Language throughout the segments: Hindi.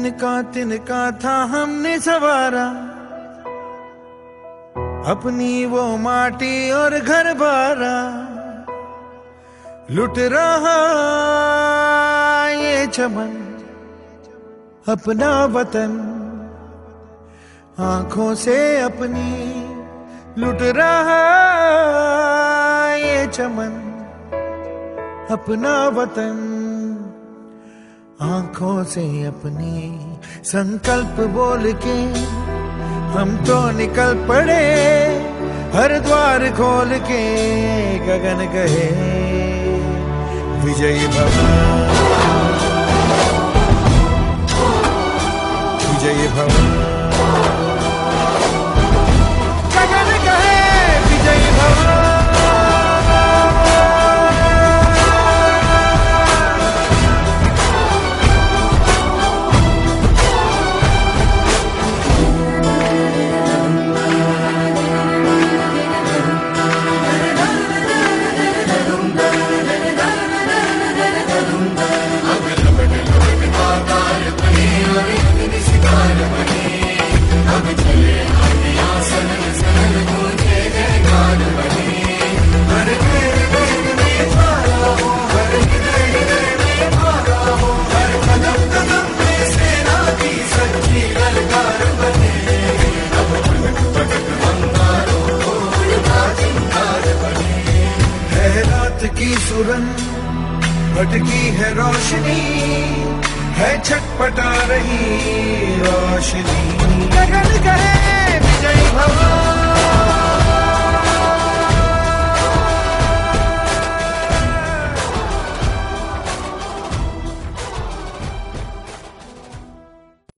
तिनका था हमने सवारा, अपनी वो माटी और घर बारा। लुट रहा ये चमन अपना वतन, आंखों से अपनी लुट रहा ये चमन अपना वतन, आंखों से अपनी। संकल्प बोल के हम तो निकल पड़े, हर द्वार खोल के गगन कहे विजयी भव, विजयी भव, गगन कहे विजयी भव। की सुरन भटकी है रोशनी, है छटपटा रही रोशनी, गगन कहे विजयी भव।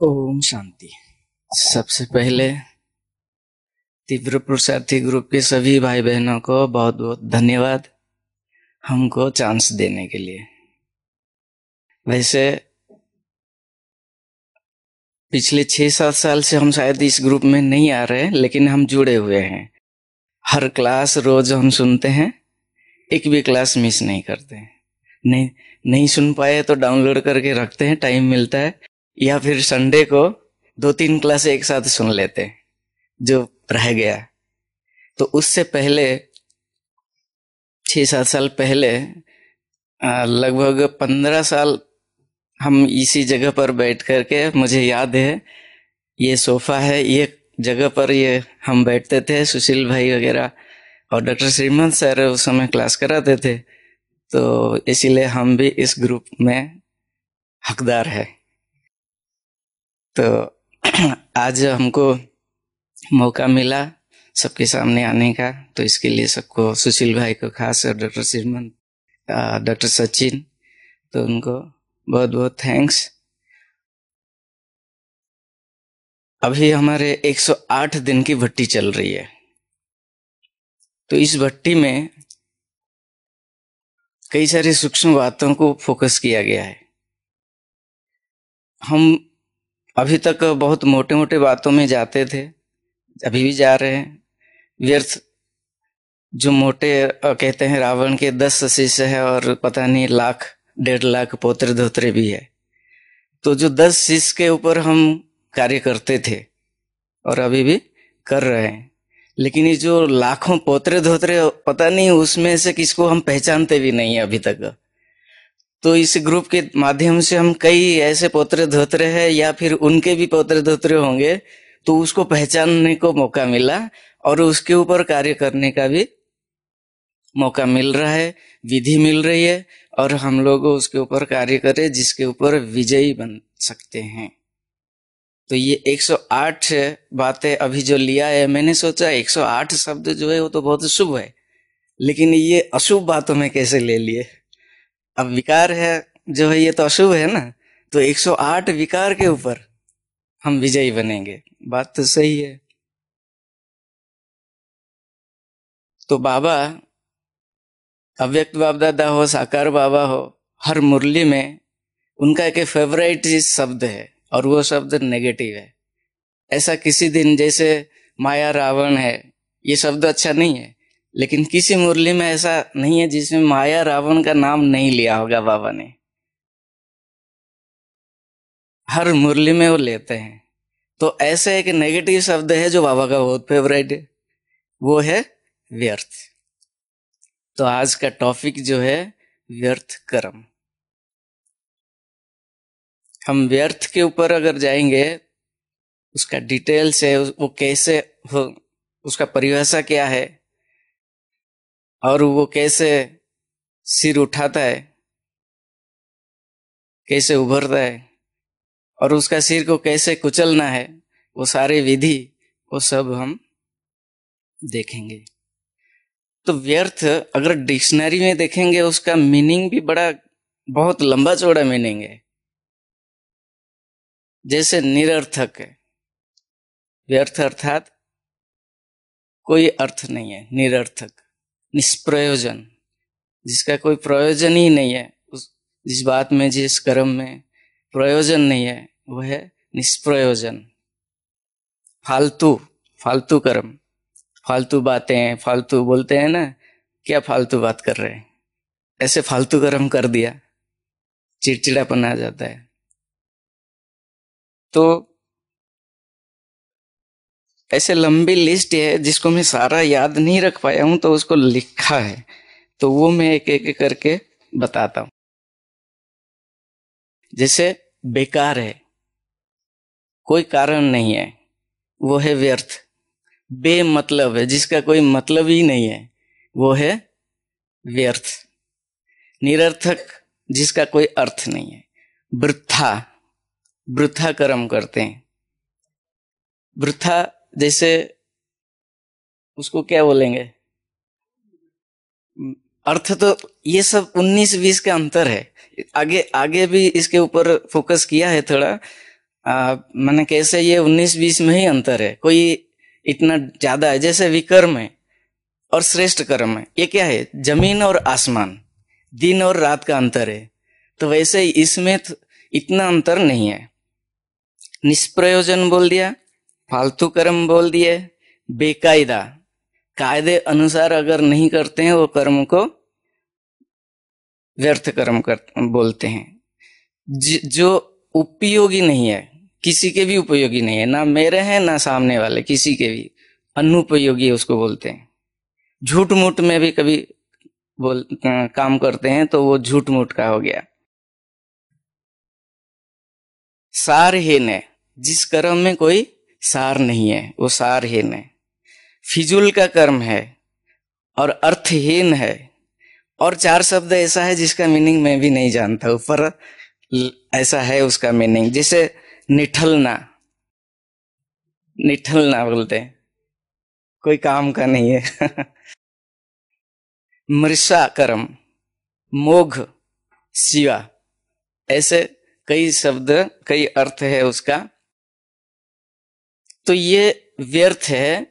ओम शांति। सबसे पहले तीव्र पुरुषार्थी ग्रुप के सभी भाई बहनों को बहुत बहुत धन्यवाद हमको चांस देने के लिए। वैसे पिछले 6-7 साल से हम शायद इस ग्रुप में नहीं आ रहे, लेकिन हम जुड़े हुए हैं। हर क्लास रोज हम सुनते हैं, एक भी क्लास मिस नहीं करते। नहीं सुन पाए तो डाउनलोड करके रखते हैं, टाइम मिलता है, या फिर संडे को 2-3 क्लास एक साथ सुन लेते हैं जो रह गया। तो उससे पहले 6-7 साल पहले लगभग 15 साल हम इसी जगह पर बैठ करके, मुझे याद है ये सोफा है, ये जगह पर ये हम बैठते थे, सुशील भाई वगैरह और डॉक्टर श्रीमंत सर उस समय क्लास कराते थे। तो इसीलिए हम भी इस ग्रुप में हकदार है। तो आज हमको मौका मिला सबके सामने आने का, तो इसके लिए सबको, सुशील भाई को खास और डॉक्टर श्रीमंत, डॉक्टर सचिन, तो उनको बहुत बहुत थैंक्स। अभी हमारे 108 दिन की भट्टी चल रही है। तो इस भट्टी में कई सारी सूक्ष्म बातों को फोकस किया गया है। हम अभी तक बहुत मोटे मोटे बातों में जाते थे, अभी भी जा रहे हैं। व्यर्थ जो मोटे कहते हैं, रावण के 10 शिष्य है और पता नहीं 1.5 लाख पोत्र धोत्रे भी है। तो जो 10 शिष्य के ऊपर हम कार्य करते थे और अभी भी कर रहे हैं, लेकिन ये जो लाखों पोत्र धोत्रे, पता नहीं उसमें से किसको हम पहचानते भी नहीं है अभी तक। तो इस ग्रुप के माध्यम से हम कई ऐसे पोत्र धोत्रे हैं या फिर उनके भी पोत्र धोत्रे होंगे, तो उसको पहचानने को मौका मिला और उसके ऊपर कार्य करने का भी मौका मिल रहा है, विधि मिल रही है, और हम लोग उसके ऊपर कार्य करें जिसके ऊपर विजयी बन सकते हैं। तो ये 108 बातें अभी जो लिया है, मैंने सोचा 108 शब्द जो है वो तो बहुत शुभ है, लेकिन ये अशुभ बातों में कैसे ले लिए। अब विकार है जो है, ये तो अशुभ है ना, तो 108 विकार के ऊपर हम विजयी बनेंगे। बात तो सही है। तो बाबा, अव्यक्त बाप दादा हो, साकार बाबा हो, हर मुरली में उनका एक फेवरेट शब्द है और वो शब्द नेगेटिव है। ऐसा किसी दिन, जैसे माया रावण है, ये शब्द अच्छा नहीं है, लेकिन किसी मुरली में ऐसा नहीं है जिसमें माया रावण का नाम नहीं लिया होगा बाबा ने। हर मुरली में वो लेते हैं। तो ऐसे एक नेगेटिव शब्द है जो बाबा का बहुत फेवरेट है, वो है व्यर्थ। तो आज का टॉपिक जो है व्यर्थ कर्म। हम व्यर्थ के ऊपर अगर जाएंगे, उसका डिटेल से वो कैसे हो, उसका परिभाषा क्या है और वो कैसे सिर उठाता है, कैसे उभरता है और उसका सिर को कैसे कुचलना है, वो सारे विधि वो सब हम देखेंगे। तो व्यर्थ अगर डिक्शनरी में देखेंगे, उसका मीनिंग भी बहुत लंबा चौड़ा मीनिंग है। जैसे निरर्थक है, व्यर्थ अर्थात कोई अर्थ नहीं है, निरर्थक, निष्प्रयोजन, जिसका कोई प्रयोजन ही नहीं है, जिस बात में, जिस कर्म में प्रयोजन नहीं है, वह है निष्प्रयोजन। फालतू कर्म, फालतू बातें, फालतू बोलते हैं ना, क्या फालतू बात कर रहे हैं, ऐसे फालतू कर्म कर दिया, चिड़चिड़ापन आ जाता है। तो ऐसे लंबी लिस्ट है जिसको मैं सारा याद नहीं रख पाया हूं, तो उसको लिखा है, तो वो मैं एक एक करके बताता हूं। जैसे बेकार है, कोई कारण नहीं है, वो है व्यर्थ। बेमतलब है, जिसका कोई मतलब ही नहीं है, वो है व्यर्थ। निरर्थक, जिसका कोई अर्थ नहीं है। वृथा कर्म करते हैं। वृथा जैसे उसको क्या बोलेंगे, अर्थ तो ये सब 19-20 का अंतर है। आगे भी इसके ऊपर फोकस किया है थोड़ा, मैंने कैसे ये 19-20 में ही अंतर है, कोई इतना ज्यादा है। जैसे विकर्म है और श्रेष्ठ कर्म है, ये क्या है, जमीन और आसमान, दिन और रात का अंतर है। तो वैसे ही इसमें इतना अंतर नहीं है। निष्प्रयोजन बोल दिया, फालतू कर्म बोल दिए, बेकायदा, कायदे अनुसार अगर नहीं करते हैं वो कर्म को व्यर्थ कर्म बोलते हैं। जो उपयोगी नहीं है, किसी के भी उपयोगी नहीं है, ना मेरे हैं ना सामने वाले, किसी के भी अनुपयोगी उसको बोलते हैं। झूठ मूठ में भी कभी काम करते हैं तो वो झूठ मूठ का हो गया। सारहीन है, जिस कर्म में कोई सार नहीं है वो सारहीन है। फिजूल का कर्म है और अर्थहीन है। और 4 शब्द ऐसा है जिसका मीनिंग मैं भी नहीं जानता, ऊपर ऐसा है उसका मीनिंग। जैसे निठलना बोलते हैं, कोई काम का नहीं है। मृषा कर्म, मोघ, शिवा, ऐसे कई शब्द, कई अर्थ है उसका। तो ये व्यर्थ है,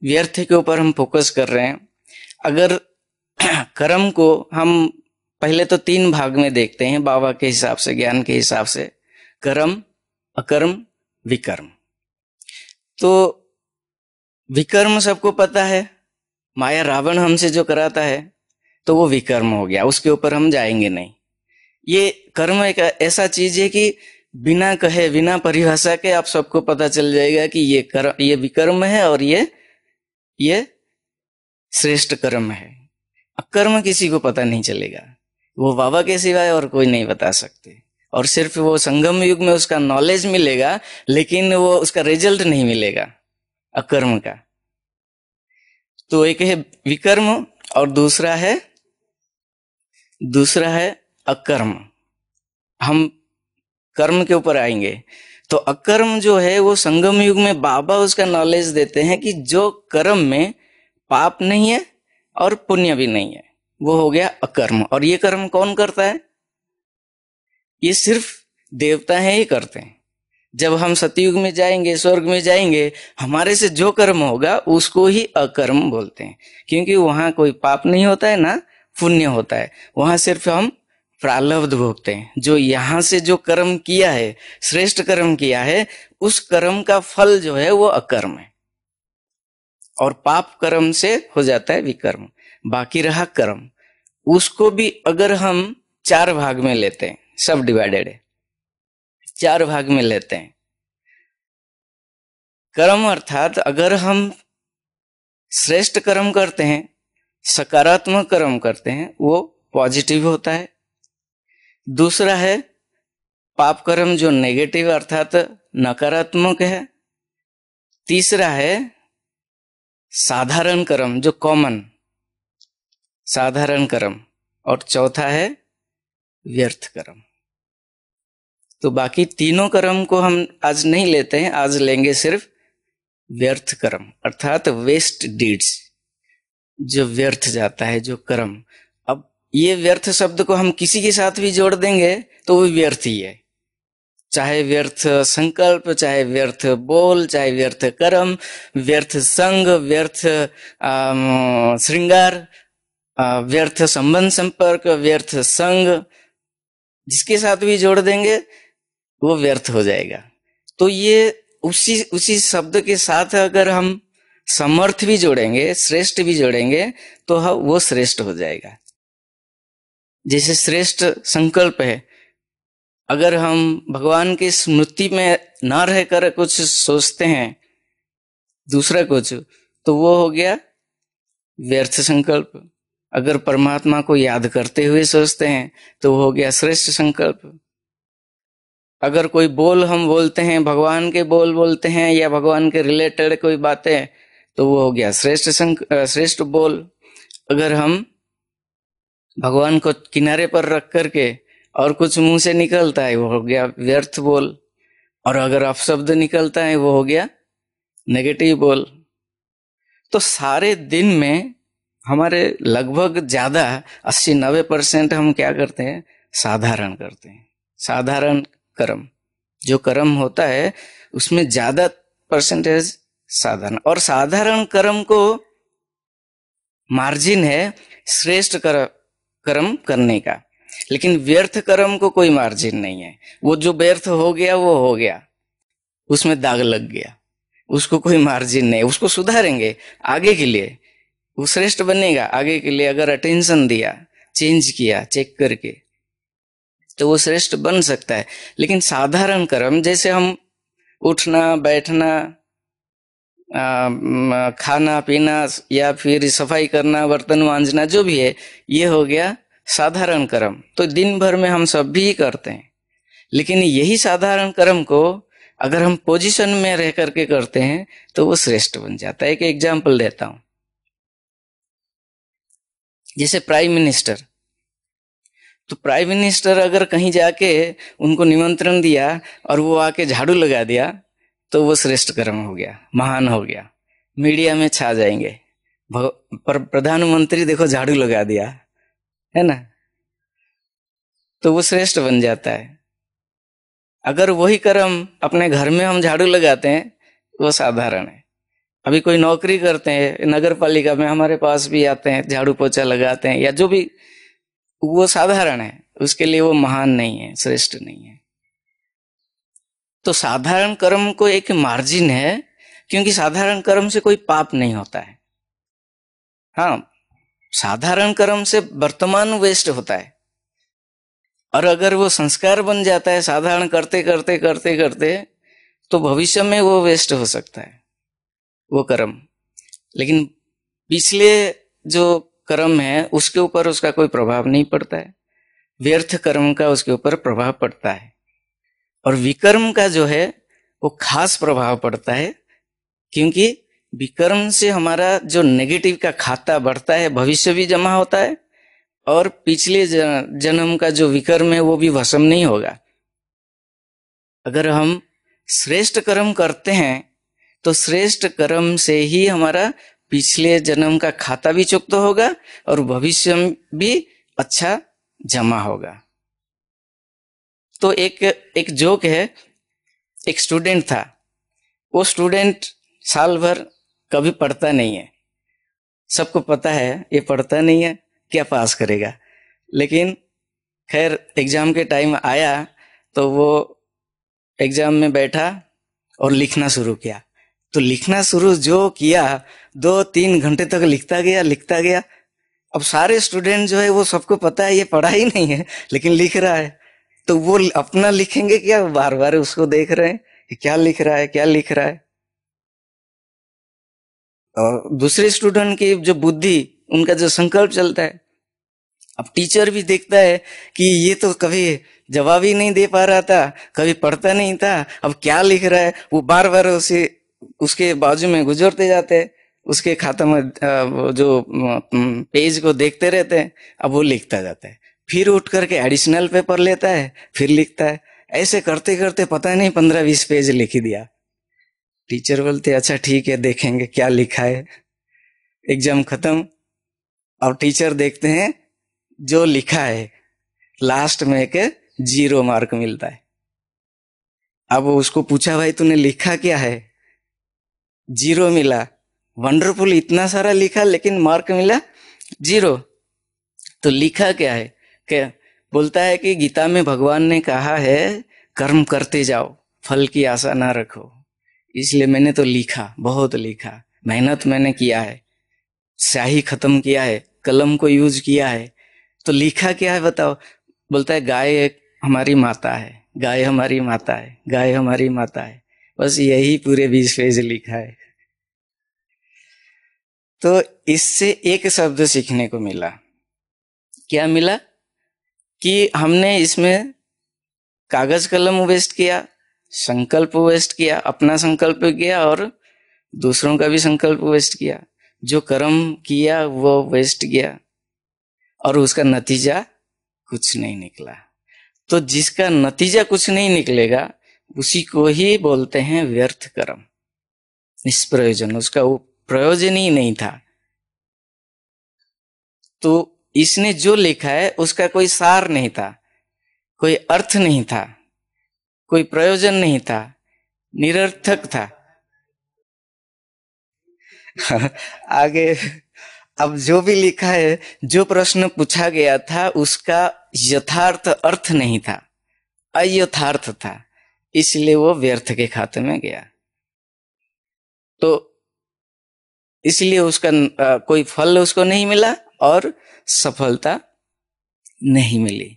व्यर्थ के ऊपर हम फोकस कर रहे हैं। अगर कर्म को हम पहले तो 3 भाग में देखते हैं बाबा के हिसाब से, ज्ञान के हिसाब से, कर्म, अकर्म, विकर्म। तो विकर्म सबको पता है, माया रावण हमसे जो कराता है, तो वो विकर्म हो गया, उसके ऊपर हम जाएंगे नहीं। ये कर्म एक ऐसा चीज है कि बिना कहे, बिना परिभाषा के आप सबको पता चल जाएगा कि ये विकर्म है और ये श्रेष्ठ कर्म है। अकर्म किसी को पता नहीं चलेगा, वो बाबा के सिवाय और कोई नहीं बता सकते। और सिर्फ वो संगम युग में उसका नॉलेज मिलेगा, लेकिन वो उसका रिजल्ट नहीं मिलेगा अकर्म का। तो एक है विकर्म और दूसरा है अकर्म। हम कर्म के ऊपर आएंगे। तो अकर्म जो है वो संगम युग में बाबा उसका नॉलेज देते हैं कि जो कर्म में पाप नहीं है और पुण्य भी नहीं है, वो हो गया अकर्म। और ये कर्म कौन करता है? ये सिर्फ देवता है ही करते हैं। जब हम सतयुग में जाएंगे, स्वर्ग में जाएंगे, हमारे से जो कर्म होगा उसको ही अकर्म बोलते हैं, क्योंकि वहां कोई पाप नहीं होता है ना पुण्य होता है। वहां सिर्फ हम प्रारब्ध भोगते हैं। जो यहां से जो कर्म किया है, श्रेष्ठ कर्म किया है, उस कर्म का फल जो है वो अकर्म है। और पाप कर्म से हो जाता है विकर्म। बाकी रहा कर्म, उसको भी अगर हम 4 भाग में लेते हैं, सब डिवाइडेड है 4 भाग में लेते हैं। कर्म अर्थात अगर हम श्रेष्ठ कर्म करते हैं, सकारात्मक कर्म करते हैं, वो पॉजिटिव होता है। दूसरा है पाप कर्म जो नेगेटिव अर्थात नकारात्मक है। तीसरा है साधारण कर्म जो कॉमन साधारण कर्म, और चौथा है व्यर्थ कर्म। तो बाकी तीनों कर्म को हम आज नहीं लेते हैं, आज लेंगे सिर्फ व्यर्थ कर्म अर्थात वेस्ट डीड्स, जो व्यर्थ जाता है, जो कर्म। अब ये व्यर्थ शब्द को हम किसी के साथ भी जोड़ देंगे तो वो व्यर्थ ही है, चाहे व्यर्थ संकल्प, चाहे व्यर्थ बोल, चाहे व्यर्थ कर्म, व्यर्थ संग, व्यर्थ श्रृंगार, व्यर्थ संबंध संपर्क, व्यर्थ संग, जिसके साथ भी जोड़ देंगे वो व्यर्थ हो जाएगा। तो ये उसी शब्द के साथ अगर हम समर्थ भी जोड़ेंगे, श्रेष्ठ भी जोड़ेंगे, तो वो श्रेष्ठ हो जाएगा। जैसे श्रेष्ठ संकल्प है, अगर हम भगवान की स्मृति में ना रहकर कुछ सोचते हैं दूसरा कुछ, तो वो हो गया व्यर्थ संकल्प। अगर परमात्मा को याद करते हुए सोचते हैं तो वो हो गया श्रेष्ठ संकल्प। अगर कोई बोल हम बोलते हैं, भगवान के बोल बोलते हैं या भगवान के रिलेटेड कोई बातें, तो वो हो गया श्रेष्ठ बोल। अगर हम भगवान को किनारे पर रख करके और कुछ मुंह से निकलता है वो हो गया व्यर्थ बोल, और अगर अपशब्द निकलता है वो हो गया नेगेटिव बोल। तो सारे दिन में हमारे लगभग ज्यादा 80-90% हम क्या करते हैं, साधारण करते हैं। साधारण कर्म जो कर्म होता है उसमें ज्यादा परसेंटेज साधारण, और साधारण कर्म को मार्जिन है श्रेष्ठ कर्म करने का, लेकिन व्यर्थ कर्म को कोई मार्जिन नहीं है। वो जो व्यर्थ हो गया वो हो गया, उसमें दाग लग गया, उसको कोई मार्जिन नहीं, उसको सुधारेंगे आगे के लिए, वो श्रेष्ठ बनेगा आगे के लिए। अगर अटेंशन दिया, चेंज किया चेक करके, तो वो श्रेष्ठ बन सकता है। लेकिन साधारण कर्म जैसे हम उठना बैठना, खाना पीना या फिर सफाई करना, बर्तन मांजना, जो भी है, ये हो गया साधारण कर्म। तो दिन भर में हम सब भी करते हैं, लेकिन यही साधारण कर्म को अगर हम पोजीशन में रह करके करते हैं तो वो श्रेष्ठ बन जाता है। एक एग्जाम्पल देता हूं, जैसे प्राइम मिनिस्टर, तो प्राइम मिनिस्टर अगर कहीं जाके उनको निमंत्रण दिया और वो आके झाड़ू लगा दिया तो वो श्रेष्ठ कर्म हो गया, महान हो गया, मीडिया में छा जाएंगे। पर प्रधानमंत्री देखो झाड़ू लगा दिया, है ना, तो वो श्रेष्ठ बन जाता है। अगर वही कर्म अपने घर में हम झाड़ू लगाते हैं वो साधारण है। अभी कोई नौकरी करते हैं नगर पालिका में, हमारे पास भी आते हैं, झाड़ू पोछा लगाते हैं या जो भी, वो साधारण है, उसके लिए वो महान नहीं है, श्रेष्ठ नहीं है। तो साधारण कर्म को एक मार्जिन है, क्योंकि साधारण कर्म से कोई पाप नहीं होता है। हाँ, साधारण कर्म से वर्तमान वेस्ट होता है, और अगर वो संस्कार बन जाता है साधारण करते करते करते करते, तो भविष्य में वो वेस्ट हो सकता है वो कर्म। लेकिन पिछले जो कर्म है उसके ऊपर उसका कोई प्रभाव नहीं पड़ता है, व्यर्थ कर्म का उसके ऊपर प्रभाव पड़ता है। और विकर्म का जो है वो खास प्रभाव पड़ता है, क्योंकि विकर्म से हमारा जो नेगेटिव का खाता बढ़ता है, भविष्य भी जमा होता है, और पिछले जन्म का जो विकर्म है वो भी भस्म नहीं होगा। अगर हम श्रेष्ठ कर्म करते हैं तो श्रेष्ठ कर्म से ही हमारा पिछले जन्म का खाता भी चुक्त होगा और भविष्य भी अच्छा जमा होगा। तो एक जोक है, एक स्टूडेंट था, वो स्टूडेंट साल भर कभी पढ़ता नहीं है, सबको पता है ये पढ़ता नहीं है, क्या पास करेगा। लेकिन खैर एग्जाम के टाइम आया तो वो एग्जाम में बैठा और लिखना शुरू किया। तो लिखना शुरू जो किया, 2-3 घंटे तक लिखता गया। अब सारे स्टूडेंट जो है वो सबको पता है ये पढ़ा ही नहीं है, लेकिन लिख रहा है। तो वो अपना लिखेंगे क्या, बार बार उसको देख रहे हैं कि क्या लिख रहा है, क्या लिख रहा है। और दूसरे स्टूडेंट की जो बुद्धि, उनका जो संकल्प चलता है, अब टीचर भी देखता है कि ये तो कभी जवाब ही नहीं दे पा रहा था, कभी पढ़ता नहीं था, अब क्या लिख रहा है। वो बार बार उसे उसके बाजू में गुजरते जाते हैं, उसके खाता में वो जो पेज को देखते रहते हैं, अब वो लिखता जाता है। फिर उठ करके एडिशनल पेपर लेता है, फिर लिखता है। ऐसे करते करते पता नहीं 15-20 पेज लिख दिया। टीचर बोलते अच्छा ठीक है, देखेंगे क्या लिखा है। एग्जाम खत्म, अब टीचर देखते हैं जो लिखा है, लास्ट में एक 0 मार्क मिलता है। अब उसको पूछा भाई तूने लिखा क्या है, 0 मिला। वंडरफुल, इतना सारा लिखा लेकिन मार्क मिला 0। तो लिखा क्या है, क्या बोलता है कि गीता में भगवान ने कहा है कर्म करते जाओ, फल की आशा ना रखो, इसलिए मैंने तो लिखा, बहुत लिखा, मेहनत मैंने किया है, स्याही खत्म किया है, कलम को यूज किया है। तो लिखा क्या है बताओ। बोलता है गाय हमारी माता है, गाय हमारी माता है, गाय हमारी माता है। बस यही पूरे 20 पेज लिखा है। तो इससे एक शब्द सीखने को मिला। क्या मिला कि हमने इसमें कागज कलम वेस्ट किया, संकल्प वेस्ट किया, अपना संकल्प किया और दूसरों का भी संकल्प वेस्ट किया। जो कर्म किया वो वेस्ट गया और उसका नतीजा कुछ नहीं निकला। तो जिसका नतीजा कुछ नहीं निकलेगा उसी को ही बोलते हैं व्यर्थ कर्म, निष्प्रयोजन, उसका वो प्रयोजन ही नहीं था। तो इसने जो लिखा है उसका कोई सार नहीं था, कोई अर्थ नहीं था, कोई प्रयोजन नहीं था, निरर्थक था। आगे अब जो भी लिखा है, जो प्रश्न पूछा गया था उसका यथार्थ अर्थ नहीं था, अयथार्थ था, इसलिए वो व्यर्थ के खाते में गया। तो इसलिए उसका कोई फल उसको नहीं मिला और सफलता नहीं मिली।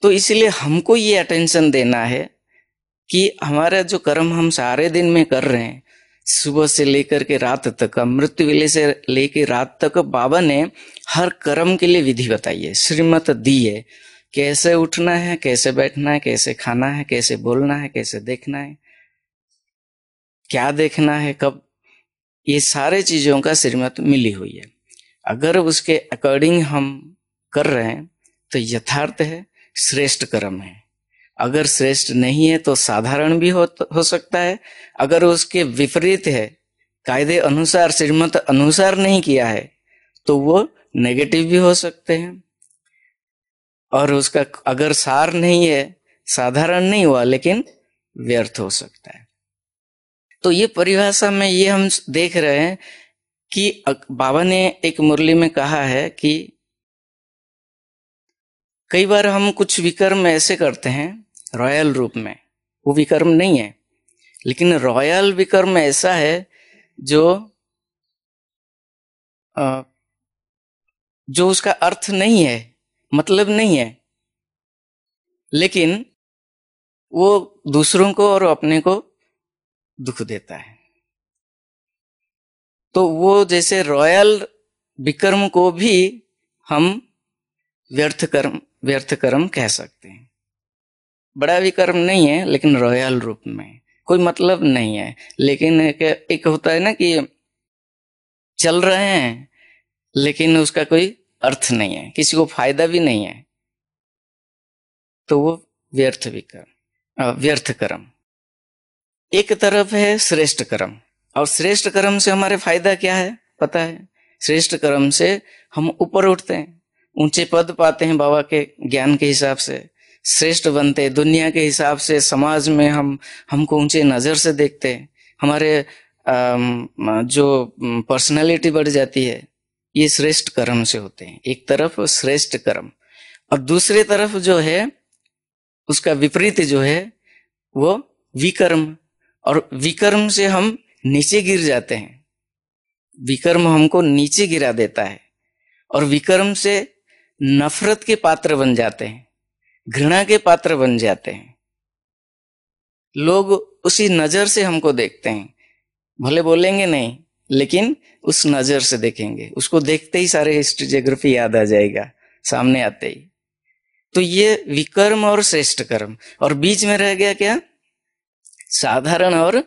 तो इसलिए हमको ये अटेंशन देना है कि हमारा जो कर्म हम सारे दिन में कर रहे हैं, सुबह से लेकर के रात तक, अमृत वेले से लेकर रात तक, बाबा ने हर कर्म के लिए विधि बताई है, श्रीमत दी है। कैसे उठना है, कैसे बैठना है, कैसे खाना है, कैसे बोलना है, कैसे देखना है, क्या देखना है, कब, ये सारे चीजों का श्रीमत मिली हुई है। अगर उसके अकॉर्डिंग हम कर रहे हैं तो यथार्थ है, श्रेष्ठ कर्म है। अगर श्रेष्ठ नहीं है तो साधारण भी हो सकता है। अगर उसके विपरीत है, कायदे अनुसार, श्रीमत अनुसार नहीं किया है, तो वो नेगेटिव भी हो सकते हैं। और उसका अगर सार नहीं है, साधारण नहीं हुआ, लेकिन व्यर्थ हो सकता है। तो ये परिभाषा में ये हम देख रहे हैं कि बाबा ने एक मुरली में कहा है कि कई बार हम कुछ विकर्म ऐसे करते हैं रॉयल रूप में, वो विकर्म नहीं है, लेकिन रॉयल विकर्म ऐसा है जो उसका अर्थ नहीं है, मतलब नहीं है, लेकिन वो दूसरों को और अपने को दुख देता है। तो वो जैसे रॉयल विकर्म को भी हम व्यर्थ कर्म कह सकते हैं। बड़ा विकर्म नहीं है लेकिन रॉयल रूप में, कोई मतलब नहीं है, लेकिन एक होता है ना कि चल रहे हैं लेकिन उसका कोई अर्थ नहीं है, किसी को फायदा भी नहीं है, तो वो व्यर्थ कर्म। एक तरफ है श्रेष्ठ कर्म, और श्रेष्ठ कर्म से हमारे फायदा क्या है पता है। श्रेष्ठ कर्म से हम ऊपर उठते हैं, ऊंचे पद पाते हैं, बाबा के ज्ञान के हिसाब से श्रेष्ठ बनते हैं, दुनिया के हिसाब से समाज में हमको ऊंचे नजर से देखते हैं, हमारे जो पर्सनालिटी बढ़ जाती है, ये श्रेष्ठ कर्म से होते हैं। एक तरफ श्रेष्ठ कर्म, और दूसरी तरफ जो है उसका विपरीत जो है वो विकर्म, और विकर्म से हम नीचे गिर जाते हैं। विकर्म हमको नीचे गिरा देता है और विकर्म से नफरत के पात्र बन जाते हैं। घृणा के पात्र बन जाते हैं। लोग उसी नजर से हमको देखते हैं, भले बोलेंगे नहीं लेकिन उस नजर से देखेंगे। उसको देखते ही सारे हिस्ट्री ज्योग्राफी याद आ जाएगा सामने आते ही। तो ये विकर्म और श्रेष्ठ कर्म, और बीच में रह गया क्या? साधारण और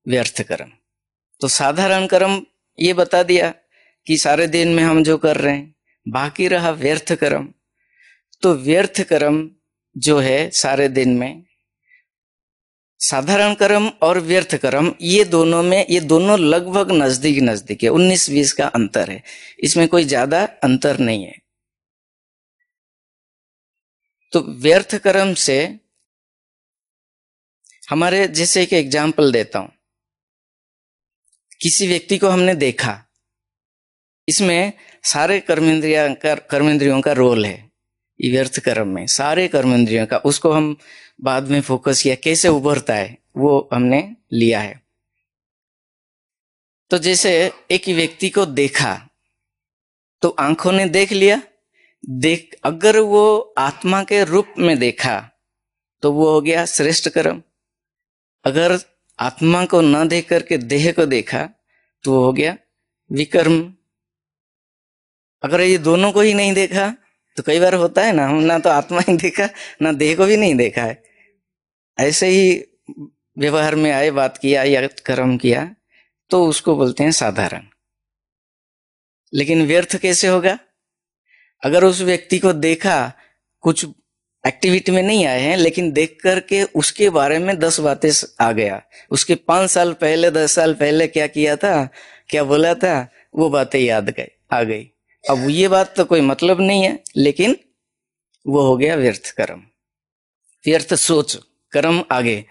व्यर्थ कर्म। तो साधारण कर्म ये बता दिया कि सारे दिन में हम जो कर रहे हैं, बाकी रहा व्यर्थ कर्म। तो व्यर्थ कर्म जो है सारे दिन में, साधारण कर्म और व्यर्थ कर्म, ये दोनों लगभग नजदीक नजदीक है, 19-20 का अंतर है, इसमें कोई ज्यादा अंतर नहीं है। तो व्यर्थ कर्म से हमारे, जैसे एक एग्जाम्पल देता हूं, किसी व्यक्ति को हमने देखा, इसमें सारे कर्मेंद्रियों का रोल है। व्यर्थ कर्म में सारे कर्मेंद्रियों का, उसको हम बाद में फोकस किया, कैसे उभरता है वो हमने लिया है। तो जैसे एक व्यक्ति को देखा तो आंखों ने देख लिया, अगर वो आत्मा के रूप में देखा तो वो हो गया श्रेष्ठ कर्म। अगर आत्मा को न देख करके देह को देखा तो वो हो गया विकर्म। अगर ये दोनों को ही नहीं देखा, तो कई बार होता है ना, हम ना तो आत्मा ही देखा ना देह को भी नहीं देखा है, ऐसे ही व्यवहार में आए, बात किया या कर्म किया, तो उसको बोलते हैं साधारण। लेकिन व्यर्थ कैसे होगा? अगर उस व्यक्ति को देखा, कुछ एक्टिविटी में नहीं आए हैं, लेकिन देख करके उसके बारे में 10 बातें आ गया, उसके 5 साल पहले 10 साल पहले क्या किया था, क्या बोला था, वो बातें याद आ गई। अब ये बात तो कोई मतलब नहीं है, लेकिन वो हो गया व्यर्थ कर्म। व्यर्थ सोच कर्म आगे,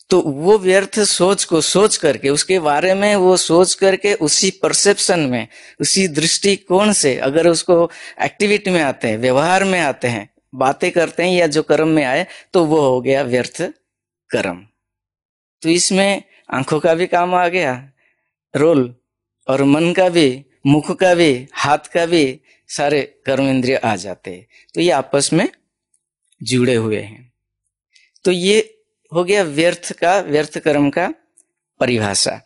तो वो व्यर्थ सोच को सोच करके, उसके बारे में वो सोच करके, उसी परसेप्शन में, उसी दृष्टिकोण से अगर उसको एक्टिविटी में आते हैं, व्यवहार में आते हैं, बातें करते हैं या जो कर्म में आए, तो वो हो गया व्यर्थ कर्म। तो इसमें आंखों का भी काम आ गया रोल, और मन का भी, मुख का भी, हाथ का भी, सारे कर्म इंद्रिय आ जाते हैं। तो ये आपस में जुड़े हुए हैं। तो ये हो गया व्यर्थ कर्म का परिभाषा।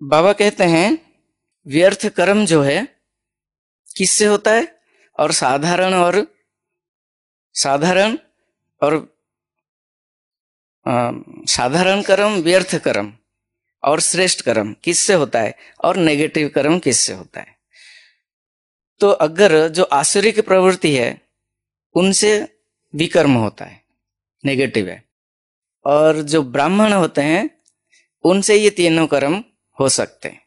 बाबा कहते हैं व्यर्थ कर्म जो है किससे होता है, और साधारण कर्म, व्यर्थ कर्म और श्रेष्ठ कर्म किससे होता है, और नेगेटिव कर्म किससे होता है। तो अगर जो आसुरिक प्रवृत्ति है उनसे विकर्म होता है, नेगेटिव है, और जो ब्राह्मण होते हैं उनसे ये तीनों कर्म हो सकते हैं,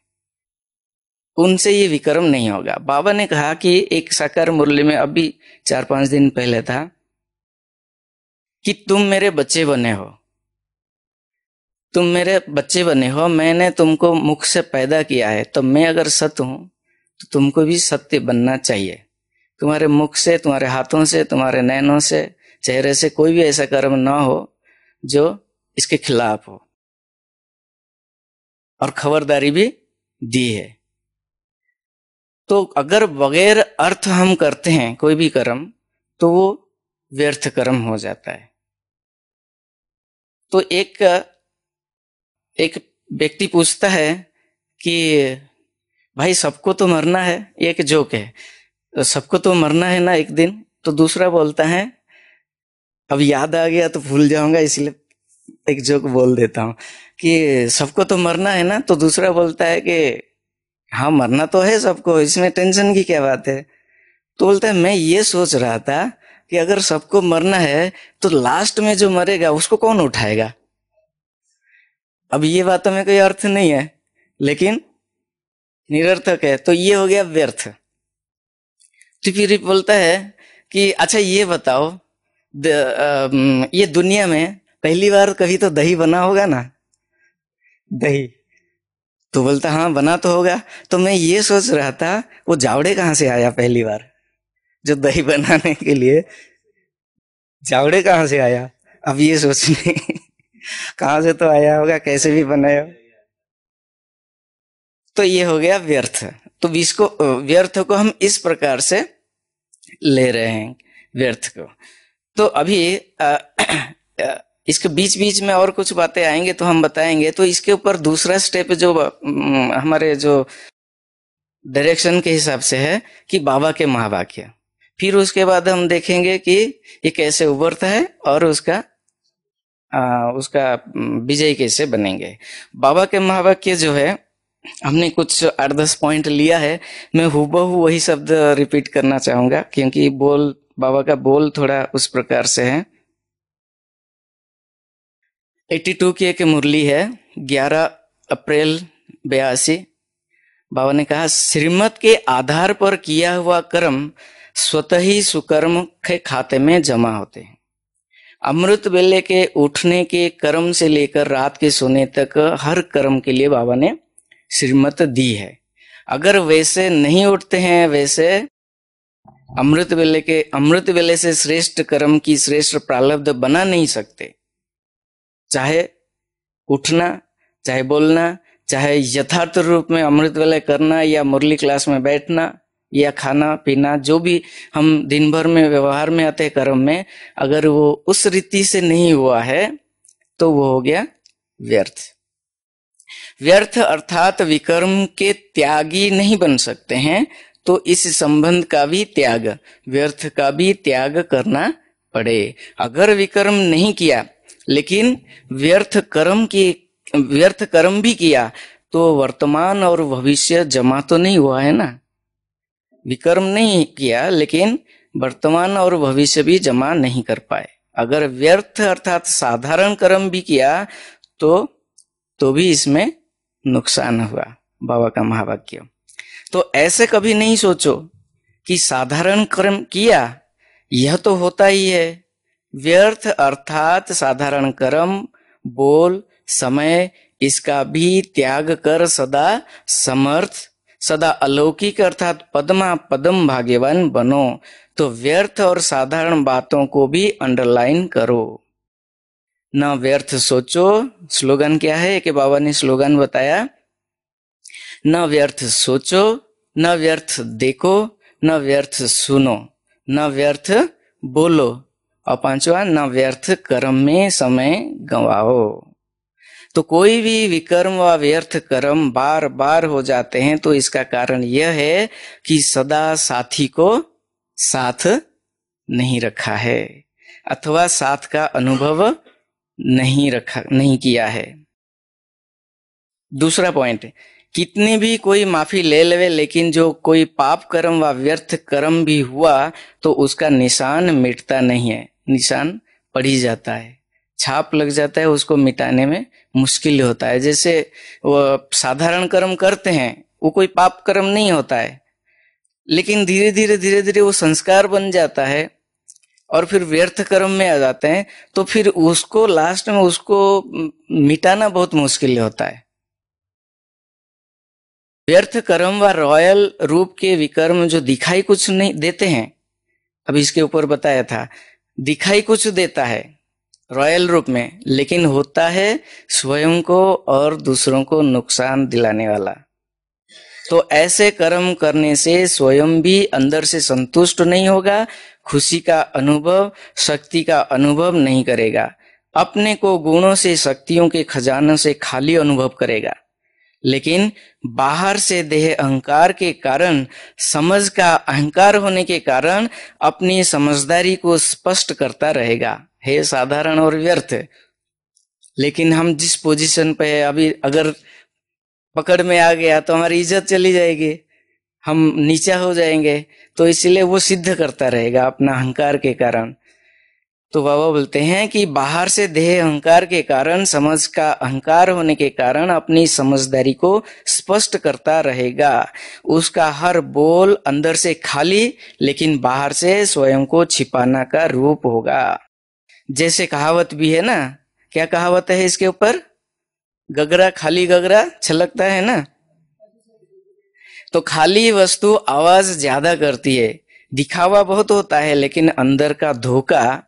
उनसे ये विकर्म नहीं होगा। बाबा ने कहा कि एक साकार मुरली में अभी 4-5 दिन पहले था कि तुम मेरे बच्चे बने हो, मैंने तुमको मुख से पैदा किया है, तो मैं अगर सत्य हूं तो तुमको भी सत्य बनना चाहिए। तुम्हारे मुख से, तुम्हारे हाथों से, तुम्हारे नैनों से, चेहरे से कोई भी ऐसा कर्म ना हो जो इसके खिलाफ हो, और खबरदारी भी दी है। तो अगर बगैर अर्थ हम करते हैं कोई भी कर्म, तो वो व्यर्थ कर्म हो जाता है। तो एक व्यक्ति पूछता है कि भाई सबको तो मरना है, एक जोक है, सबको तो मरना है ना एक दिन। तो दूसरा बोलता है, अब याद आ गया तो भूल जाऊंगा इसलिए एक जोक बोल देता हूं कि सबको तो मरना है ना। तो दूसरा बोलता है कि हाँ मरना तो है सबको, इसमें टेंशन की क्या बात है। तो बोलता है मैं ये सोच रहा था कि अगर सबको मरना है तो लास्ट में जो मरेगा उसको कौन उठाएगा। अब ये बातों में कोई अर्थ नहीं है, लेकिन निरर्थक है, तो ये हो गया व्यर्थ। तो फिर बोलता है कि अच्छा ये बताओ, ये दुनिया में पहली बार कभी तो दही बना होगा ना, दही। तो बोलता हाँ बना तो होगा। तो मैं ये सोच रहा था वो जावड़े कहाँ से आया पहली बार, जो दही बनाने के लिए जावड़े कहाँ से आया। अब ये सोचने कहाँ से तो आया होगा, कैसे भी बनाया। तो ये हो गया व्यर्थ। तो व्यर्थ को हम इस प्रकार से ले रहे हैं व्यर्थ को। तो अभी इसके बीच बीच में और कुछ बातें आएंगे तो हम बताएंगे। तो इसके ऊपर दूसरा स्टेप जो हमारे जो डायरेक्शन के हिसाब से है कि बाबा के महावाक्य, फिर उसके बाद हम देखेंगे कि ये कैसे उभरता है और उसका विजय कैसे बनेंगे। बाबा के महावाक्य जो है हमने कुछ 8-10 पॉइंट लिया है, मैं हूबहू वही शब्द रिपीट करना चाहूंगा क्योंकि बाबा का बोल थोड़ा उस प्रकार से है। 82 की एक मुरली है, 11 अप्रैल 82। बाबा ने कहा, श्रीमत के आधार पर किया हुआ कर्म स्वतः ही सुकर्म के खाते में जमा होते हैं। अमृत वेले के उठने के कर्म से लेकर रात के सोने तक हर कर्म के लिए बाबा ने श्रीमत दी है। अगर वैसे नहीं उठते हैं, वैसे अमृत वेले से श्रेष्ठ कर्म की श्रेष्ठ प्रारब्ध बना नहीं सकते। चाहे उठना, चाहे बोलना, चाहे यथार्थ रूप में अमृत वेले करना या मुरली क्लास में बैठना या खाना पीना, जो भी हम दिन भर में व्यवहार में आते कर्म में, अगर वो उस रीति से नहीं हुआ है तो वो हो गया व्यर्थ। व्यर्थ अर्थात विकर्म के त्यागी नहीं बन सकते हैं, तो इस संबंध का भी त्याग, व्यर्थ का भी त्याग करना पड़े। अगर विकर्म नहीं किया लेकिन व्यर्थ कर्म भी किया तो वर्तमान और भविष्य जमा तो नहीं हुआ है ना। विकर्म नहीं किया लेकिन वर्तमान और भविष्य भी जमा नहीं कर पाए। अगर व्यर्थ अर्थात साधारण कर्म भी किया तो भी इसमें नुकसान हुआ। बाबा का महावाक्य। तो ऐसे कभी नहीं सोचो कि साधारण कर्म किया, यह तो होता ही है। व्यर्थ अर्थात साधारण कर्म, बोल, समय, इसका भी त्याग कर सदा समर्थ, सदा अलौकिक अर्थात पद्मा पदम भाग्यवान बनो। तो व्यर्थ और साधारण बातों को भी अंडरलाइन करो। न व्यर्थ सोचो। स्लोगन क्या है कि बाबा ने स्लोगन बताया, न व्यर्थ सोचो, न व्यर्थ देखो, न व्यर्थ सुनो, न व्यर्थ बोलो, और पांचवा, न व्यर्थ कर्म में समय गंवाओ। तो कोई भी विकर्म व व्यर्थ कर्म बार बार हो जाते हैं तो इसका कारण यह है कि सदा साथी को साथ नहीं रखा है अथवा साथ का अनुभव नहीं किया है। दूसरा पॉइंट, कितनी भी कोई माफी ले लेवे लेकिन जो कोई पाप कर्म व व्यर्थ कर्म भी हुआ तो उसका निशान मिटता नहीं है। निशान पड़ ही जाता है, छाप लग जाता है, उसको मिटाने में मुश्किल होता है। जैसे वो साधारण कर्म करते हैं, वो कोई पाप कर्म नहीं होता है, लेकिन धीरे धीरे वो संस्कार बन जाता है और फिर व्यर्थ कर्म में आ जाते हैं, तो फिर उसको लास्ट में उसको मिटाना बहुत मुश्किल होता है। व्यर्थ कर्म व रॉयल रूप के विकर्म जो दिखाई कुछ नहीं देते हैं, अभी इसके ऊपर बताया था, दिखाई कुछ देता है रॉयल रूप में, लेकिन होता है स्वयं को और दूसरों को नुकसान दिलाने वाला। तो ऐसे कर्म करने से स्वयं भी अंदर से संतुष्ट नहीं होगा, खुशी का अनुभव, शक्ति का अनुभव नहीं करेगा, अपने को गुणों से, शक्तियों के खजानों से खाली अनुभव करेगा। लेकिन बाहर से देह अहंकार के कारण, समझ का अहंकार होने के कारण अपनी समझदारी को स्पष्ट करता रहेगा, है साधारण और व्यर्थ। लेकिन हम जिस पोजीशन पे है अभी, अगर पकड़ में आ गया तो हमारी इज्जत चली जाएगी, हम नीचा हो जाएंगे, तो इसलिए वो सिद्ध करता रहेगा अपना अहंकार के कारण। तो बाबा बोलते हैं कि बाहर से देह अहंकार के कारण, समझ का अहंकार होने के कारण अपनी समझदारी को स्पष्ट करता रहेगा। उसका हर बोल अंदर से खाली लेकिन बाहर से स्वयं को छिपाना का रूप होगा। जैसे कहावत भी है ना, क्या कहावत है इसके ऊपर? गगरा खाली गगरा छलकता है ना। तो खाली वस्तु आवाज ज्यादा करती है, दिखावा बहुत होता है, लेकिन अंदर का धोखा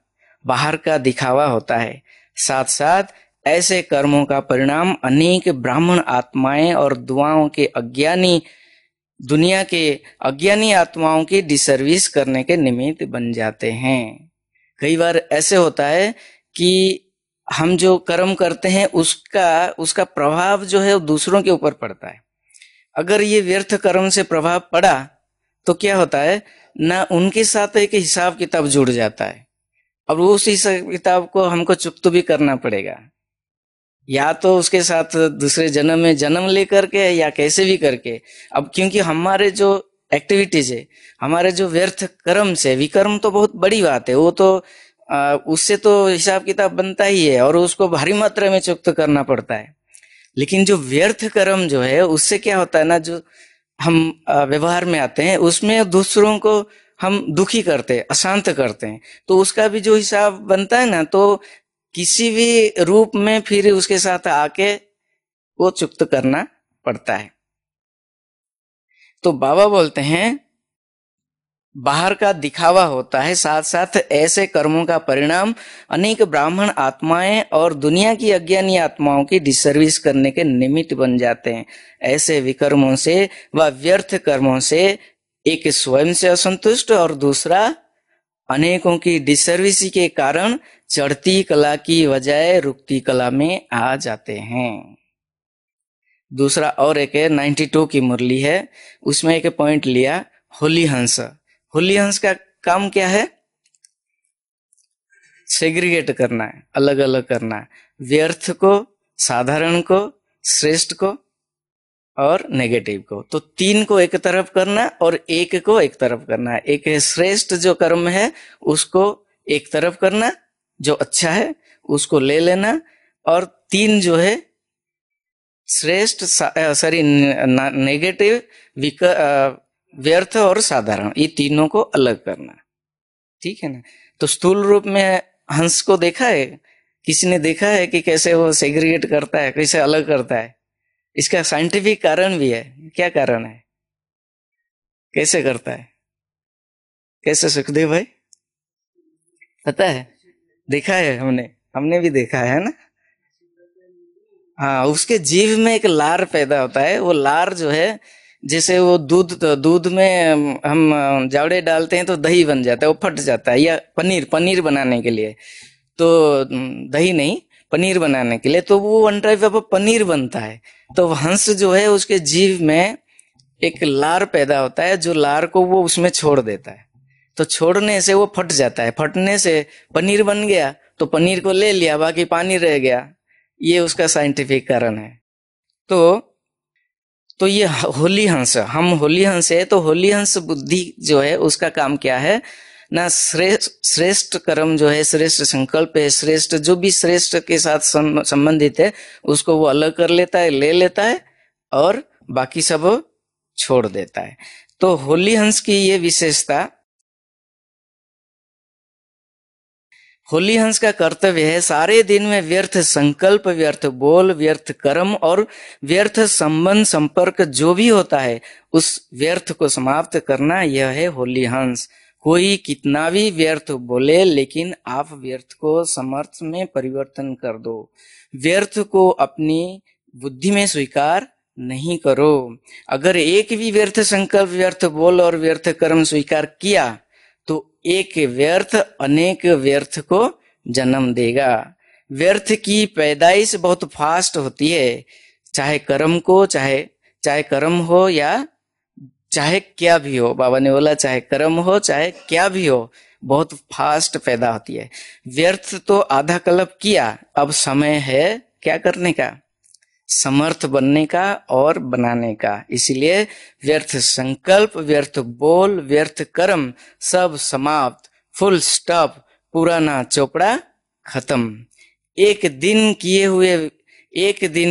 बाहर का दिखावा होता है। साथ साथ ऐसे कर्मों का परिणाम अनेक ब्राह्मण आत्माएं और दुनिया के अज्ञानी आत्माओं की डिसर्विस करने के निमित्त बन जाते हैं। कई बार ऐसे होता है कि हम जो कर्म करते हैं उसका प्रभाव जो है वो दूसरों के ऊपर पड़ता है। अगर ये व्यर्थ कर्म से प्रभाव पड़ा तो क्या होता है ना, उनके साथ एक हिसाब किताब जुड़ जाता है और उस हिसाब किताब को हमको चुकता भी करना पड़ेगा, या तो उसके साथ दूसरे जन्म में जन्म लेकर के या कैसे भी करके। अब क्योंकि हमारे जो एक्टिविटीज है, हमारे जो व्यर्थ कर्म से, विकर्म तो बहुत बड़ी बात है, वो तो उससे तो हिसाब किताब बनता ही है और उसको भारी मात्रा में चुक्त करना पड़ता है। लेकिन जो व्यर्थ कर्म जो है उससे क्या होता है ना, जो हम व्यवहार में आते हैं उसमें दूसरों को हम दुखी करते हैं, अशांत करते हैं, तो उसका भी जो हिसाब बनता है ना, तो किसी भी रूप में फिर उसके साथ आके वो चुक्त करना पड़ता है। तो बाबा बोलते हैं बाहर का दिखावा होता है, साथ साथ ऐसे कर्मों का परिणाम अनेक ब्राह्मण आत्माएं और दुनिया की अज्ञानी आत्माओं की डिसर्विस करने के निमित्त बन जाते हैं। ऐसे विकर्मों से व व्यर्थ कर्मों से एक स्वयं से असंतुष्ट और दूसरा अनेकों की डिसर्विस के कारण चढ़ती कला की बजाय रुकती कला में आ जाते हैं। दूसरा और एक 92 की मुरली है, उसमें एक पॉइंट लिया, होली हंस। होली हंस का काम क्या है? सेग्रीगेट करना है, अलग अलग करना है, व्यर्थ को, साधारण को, श्रेष्ठ को और नेगेटिव को। तो तीन को एक तरफ करना और एक को एक तरफ करना है। एक है श्रेष्ठ जो कर्म है उसको एक तरफ करना, जो अच्छा है उसको ले लेना, और तीन जो है श्रेष्ठ नेगेटिव, व्यर्थ और साधारण, ये तीनों को अलग करना। ठीक है ना? तो स्थूल रूप में हंस को देखा है? किसी ने देखा है कि कैसे वो सेग्रीगेट करता है, कैसे अलग करता है? इसका साइंटिफिक कारण भी है। क्या कारण है? कैसे करता है? कैसे सुखदेव भाई पता है? देखा है, हमने भी देखा है ना। हाँ, उसके जीभ में एक लार पैदा होता है। वो लार जो है, जैसे वो दूध में हम जावड़े डालते हैं तो दही बन जाता है, वो फट जाता है, या पनीर बनाने के लिए, तो दही नहीं, पनीर बनाने के लिए, तो वो वन टाइप ऑफ पनीर बनता है। तो हंस जो है उसके जीभ में एक लार पैदा होता है, जो लार को वो उसमें छोड़ देता है, तो छोड़ने से वो फट जाता है, फटने से पनीर बन गया, तो पनीर को ले लिया, बाकी पानी रह गया। ये उसका साइंटिफिक कारण है। तो ये होली हंस, हम होली हंस है, तो होली हंस बुद्धि जो है उसका काम क्या है ना, श्रेष्ठ कर्म जो है, श्रेष्ठ संकल्प है, श्रेष्ठ जो भी श्रेष्ठ के साथ संबंधित है उसको वो अलग कर लेता है, ले लेता है, और बाकी सब छोड़ देता है। तो होली हंस की ये विशेषता, होली हंस का कर्तव्य है सारे दिन में व्यर्थ संकल्प, व्यर्थ बोल, व्यर्थ कर्म और व्यर्थ संबंध संपर्क जो भी होता है उस व्यर्थ को समाप्त करना। यह है होली हंस। कोई कितना भी व्यर्थ बोले, लेकिन आप व्यर्थ को समर्थ में परिवर्तन कर दो। व्यर्थ को अपनी बुद्धि में स्वीकार नहीं करो। अगर एक भी व्यर्थ संकल्प, व्यर्थ बोल और व्यर्थ कर्म स्वीकार किया तो एक व्यर्थ अनेक व्यर्थ को जन्म देगा। व्यर्थ की पैदाइश बहुत फास्ट होती है, चाहे कर्म हो या चाहे क्या भी हो। बाबा ने बोला चाहे कर्म हो चाहे क्या भी हो, बहुत फास्ट पैदा होती है। व्यर्थ तो आधा कल्प किया, अब समय है क्या करने का? समर्थ बनने का और बनाने का। इसलिए व्यर्थ संकल्प, व्यर्थ बोल, व्यर्थ कर्म सब समाप्त, फुल स्टॉप, पुराना चोपड़ा खत्म। एक दिन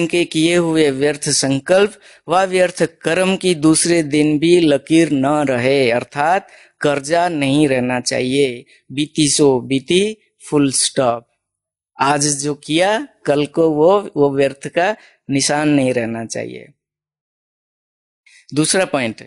के किए हुए व्यर्थ संकल्प व व्यर्थ कर्म की दूसरे दिन भी लकीर न रहे, अर्थात कर्जा नहीं रहना चाहिए। बीती सो बीती, फुल स्टॉप। आज जो किया कल को वो व्यर्थ का निशान नहीं रहना चाहिए। दूसरा पॉइंट,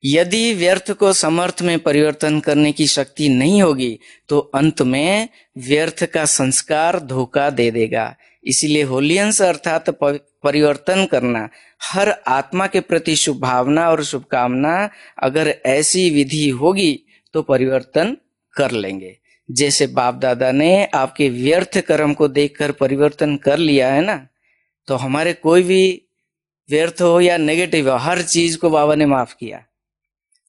यदि व्यर्थ को समर्थ में परिवर्तन करने की शक्ति नहीं होगी तो अंत में व्यर्थ का संस्कार धोखा दे देगा। इसीलिए होलियंस अर्थात परिवर्तन करना, हर आत्मा के प्रति शुभ भावना और शुभकामना, अगर ऐसी विधि होगी तो परिवर्तन कर लेंगे। जैसे बाप दादा ने आपके व्यर्थ कर्म को देखकर परिवर्तन कर लिया है ना, तो हमारे कोई भी व्यर्थ हो या नेगेटिव हो, हर चीज को बाबा ने माफ किया।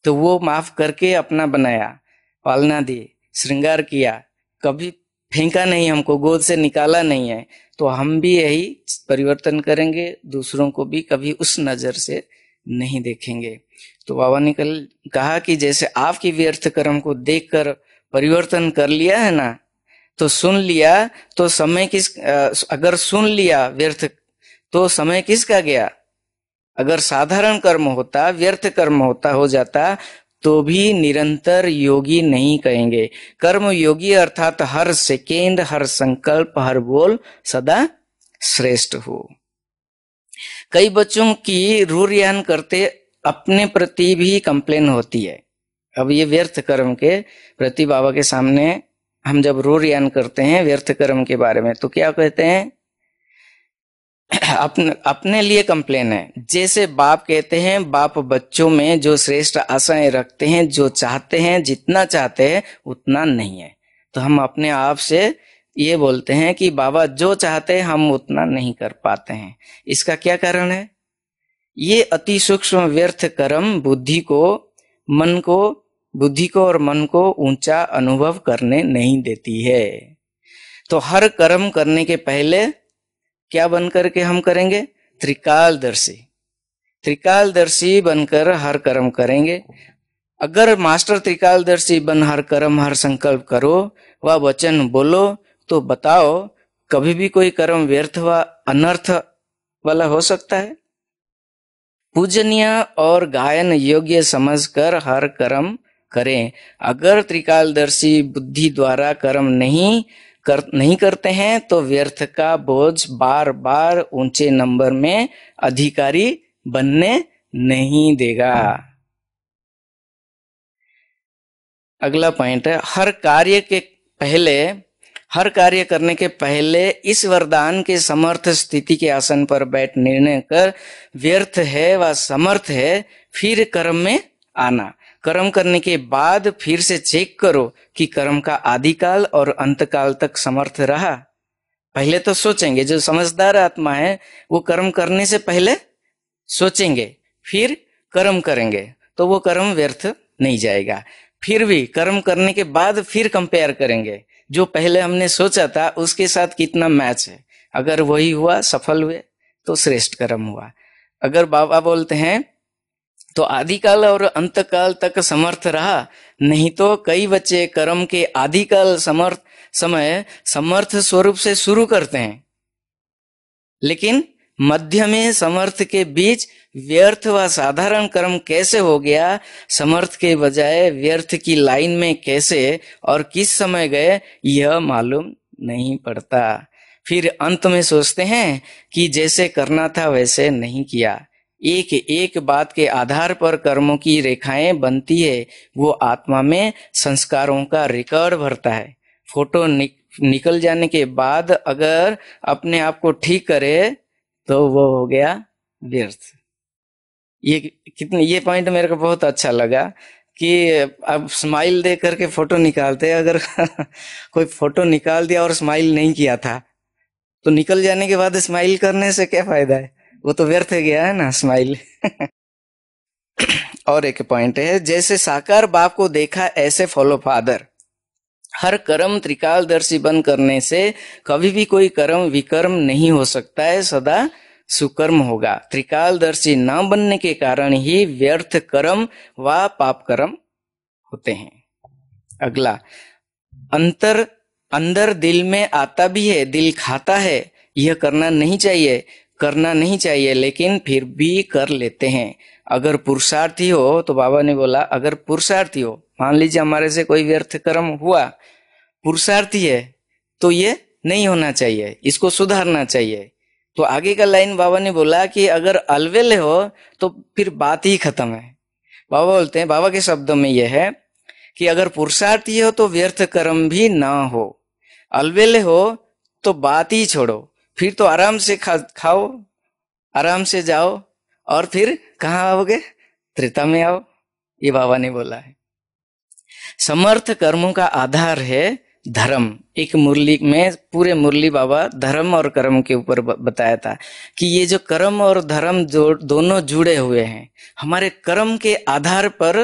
तो वो माफ करके अपना बनाया, पालना दी, श्रृंगार किया, कभी फेंका नहीं, हमको गोद से निकाला नहीं है। तो हम भी यही परिवर्तन करेंगे, दूसरों को भी कभी उस नजर से नहीं देखेंगे। तो बाबा ने कल कहा कि जैसे आपकी व्यर्थ कर्म को देखकर परिवर्तन कर लिया है ना, तो सुन लिया तो समय अगर सुन लिया व्यर्थ तो समय किसका गया। अगर साधारण कर्म होता, व्यर्थ कर्म होता हो जाता, तो भी निरंतर योगी नहीं कहेंगे। कर्म योगी अर्थात हर सेकेंड, हर संकल्प, हर बोल सदा श्रेष्ठ हो। कई बच्चों की रूरियान करते अपने प्रति भी कंप्लेन होती है। अब ये व्यर्थ कर्म के प्रति बाबा के सामने हम जब रूरियान करते हैं व्यर्थ कर्म के बारे में, तो क्या कहते हैं, अपने लिए कंप्लेन है। जैसे बाप कहते हैं, बाप बच्चों में जो श्रेष्ठ आशाएं रखते हैं, जो चाहते हैं, जितना चाहते हैं उतना नहीं है। तो हम अपने आप से ये बोलते हैं कि बाबा जो चाहते हैं हम उतना नहीं कर पाते हैं। इसका क्या कारण है? ये अति सूक्ष्म व्यर्थ कर्म बुद्धि को और मन को ऊंचा अनुभव करने नहीं देती है। तो हर कर्म करने के पहले क्या बनकर के हम करेंगे? त्रिकालदर्शी बनकर हर कर्म करेंगे। अगर मास्टर त्रिकालदर्शी बन हर कर्म, हर संकल्प करो व वचन बोलो, तो बताओ कभी भी कोई कर्म व्यर्थ व अनर्थ वाला हो सकता है? पूजनीय और गायन योग्य समझकर हर कर्म करें। अगर त्रिकालदर्शी बुद्धि द्वारा कर्म नहीं करते हैं तो व्यर्थ का बोझ बार बार ऊंचे नंबर में अधिकारी बनने नहीं देगा। अगला पॉइंट है, हर कार्य करने के पहले इस वरदान के समर्थ स्थिति के आसन पर बैठ निर्णय कर व्यर्थ है व समर्थ है, फिर कर्म में आना। कर्म करने के बाद फिर से चेक करो कि कर्म का आदिकाल और अंतकाल तक समर्थ रहा। पहले तो सोचेंगे, जो समझदार आत्मा है वो कर्म करने से पहले सोचेंगे, फिर कर्म करेंगे, तो वो कर्म व्यर्थ नहीं जाएगा। फिर भी कर्म करने के बाद फिर कंपेयर करेंगे, जो पहले हमने सोचा था उसके साथ कितना मैच है। अगर वही हुआ, सफल हुए, तो श्रेष्ठ कर्म हुआ। अगर बाबा बोलते हैं तो आदिकाल और अंतकाल तक समर्थ रहा, नहीं तो कई बच्चे कर्म के आदिकाल समय समर्थ स्वरूप से शुरू करते हैं, लेकिन मध्य में समर्थ के बीच व्यर्थ व साधारण कर्म कैसे हो गया, समर्थ के बजाय व्यर्थ की लाइन में कैसे और किस समय गए, यह मालूम नहीं पड़ता। फिर अंत में सोचते हैं कि जैसे करना था वैसे नहीं किया। एक एक बात के आधार पर कर्मों की रेखाएं बनती है। वो आत्मा में संस्कारों का रिकॉर्ड भरता है। फोटो निकल जाने के बाद अगर अपने आप को ठीक करे तो वो हो गया व्यर्थ। ये पॉइंट मेरे को बहुत अच्छा लगा कि अब स्माइल दे करके फोटो निकालते, अगर कोई फोटो निकाल दिया और स्माइल नहीं किया था तो निकल जाने के बाद स्माइल करने से क्या फायदा है, वो तो व्यर्थ गया है ना स्माइल। और एक पॉइंट है, जैसे साकार बाप को देखा ऐसे फॉलो फादर। हर कर्म त्रिकालदर्शी बन करने से कभी भी कोई कर्म विकर्म नहीं हो सकता है, सदा सुकर्म होगा। त्रिकालदर्शी न बनने के कारण ही व्यर्थ कर्म व पाप कर्म होते हैं। अगला, अंदर दिल में आता भी है, दिल खाता है, यह करना नहीं चाहिए, लेकिन फिर भी कर लेते हैं। अगर पुरुषार्थी हो, तो बाबा ने बोला अगर पुरुषार्थी हो, मान लीजिए हमारे से कोई व्यर्थ कर्म हुआ, पुरुषार्थी है, तो ये नहीं होना चाहिए, इसको सुधारना चाहिए। तो आगे का लाइन बाबा ने बोला कि अगर अलवेले हो तो फिर बात ही खत्म है। बाबा बोलते हैं, बाबा के शब्दों में यह है कि अगर पुरुषार्थी हो तो व्यर्थ कर्म भी ना हो, अलवेले हो तो बात ही छोड़ो, फिर तो आराम से खाओ, आराम से जाओ, और फिर कहाँ आओगे? त्रेता में आओ। ये बाबा ने बोला है। समर्थ कर्मों का आधार है धर्म, एक मुरली में पूरे मुरली बाबा धर्म और कर्म के ऊपर बताया था कि ये जो कर्म और धर्म जो दोनों जुड़े हुए हैं, हमारे कर्म के आधार पर,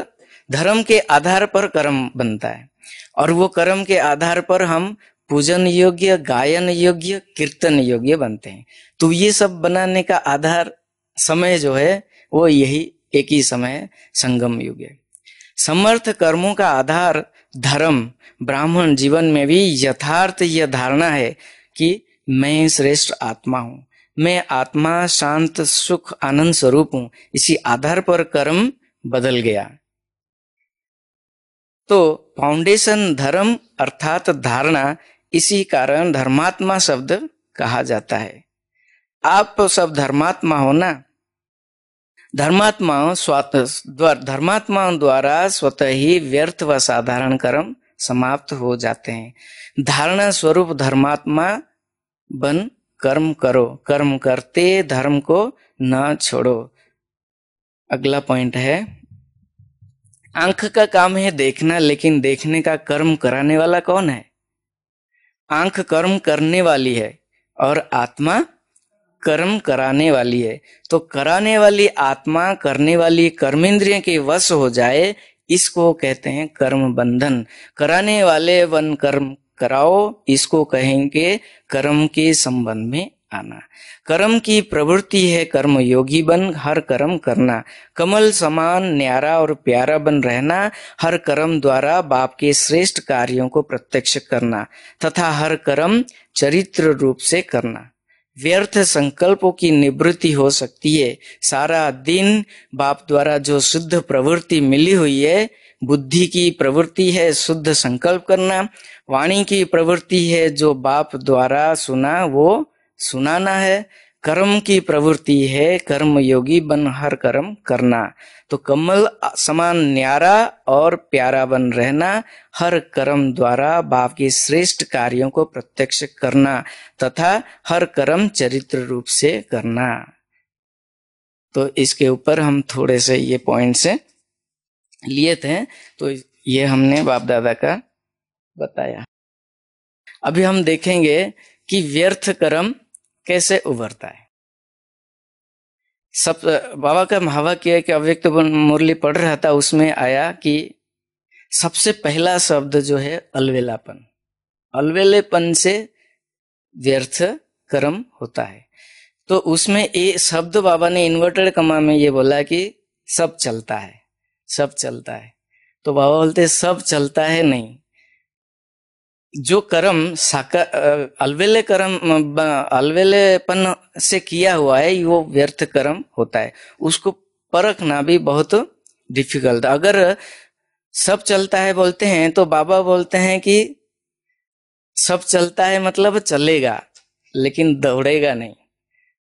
धर्म के आधार पर कर्म बनता है, और वो कर्म के आधार पर हम पूजन योग्य, गायन योग्य, कीर्तन योग्य बनते हैं। तो ये सब बनाने का आधार समय जो है वो यही एक ही समय संगम युग है। समर्थ कर्मों का आधार धर्म, ब्राह्मण जीवन में भी यथार्थ यह धारणा है कि मैं श्रेष्ठ आत्मा हूं, मैं आत्मा शांत सुख आनंद स्वरूप हूं। इसी आधार पर कर्म बदल गया। तो फाउंडेशन धर्म अर्थात धारणा, इसी कारण धर्मात्मा शब्द कहा जाता है। आप सब धर्मात्मा हो ना। धर्मात्माओं द्वारा स्वतः ही व्यर्थ व साधारण कर्म समाप्त हो जाते हैं। धारणा स्वरूप धर्मात्मा बन कर्म करो, कर्म करते धर्म को न छोड़ो। अगला पॉइंट है, आंख का काम है देखना, लेकिन देखने का कर्म कराने वाला कौन है? आंख कर्म करने वाली है और आत्मा कर्म कराने वाली है। तो कराने वाली आत्मा करने वाली कर्मेंद्रिय के वश हो जाए, इसको कहते हैं कर्म बंधन। कराने वाले वन कर्म कराओ, इसको कहेंगे कर्म के संबंध में आना। कर्म की प्रवृत्ति है कर्म योगी बन हर कर्म करना। कमल समान न्यारा और प्यारा बन रहना, हर कर्म द्वारा बाप के श्रेष्ठ कार्यों को प्रत्यक्ष करना तथा हर कर्म चरित्र रूप से करना। व्यर्थ संकल्पों की निवृत्ति हो सकती है। सारा दिन बाप द्वारा जो शुद्ध प्रवृत्ति मिली हुई है, बुद्धि की प्रवृत्ति है शुद्ध संकल्प करना, वाणी की प्रवृत्ति है जो बाप द्वारा सुना वो सुनाना है, कर्म की प्रवृत्ति है कर्म योगी बन हर कर्म करना। तो कमल समान न्यारा और प्यारा बन रहना, हर कर्म द्वारा बाप के श्रेष्ठ कार्यों को प्रत्यक्ष करना तथा हर कर्म चरित्र रूप से करना। तो इसके ऊपर हम थोड़े से ये पॉइंट से लिए थे, तो ये हमने बाप दादा का बताया। अभी हम देखेंगे कि व्यर्थ कर्म कैसे उभरता है। सब बाबा का महावाक्य है कि अव्यक्त मुरली पढ़ रहा था, उसमें आया कि सबसे पहला शब्द जो है अलवेलापन, अलवेलेपन से व्यर्थ कर्म होता है। तो उसमें ये शब्द बाबा ने इन्वर्टेड कमा में ये बोला कि सब चलता है, सब चलता है। तो बाबा बोलते सब चलता है नहीं, जो कर्म अलवेलेपन से किया हुआ है वो व्यर्थ कर्म होता है, उसको परखना भी बहुत डिफिकल्ट। अगर सब चलता है बोलते हैं तो बाबा बोलते हैं कि सब चलता है मतलब चलेगा लेकिन दौड़ेगा नहीं।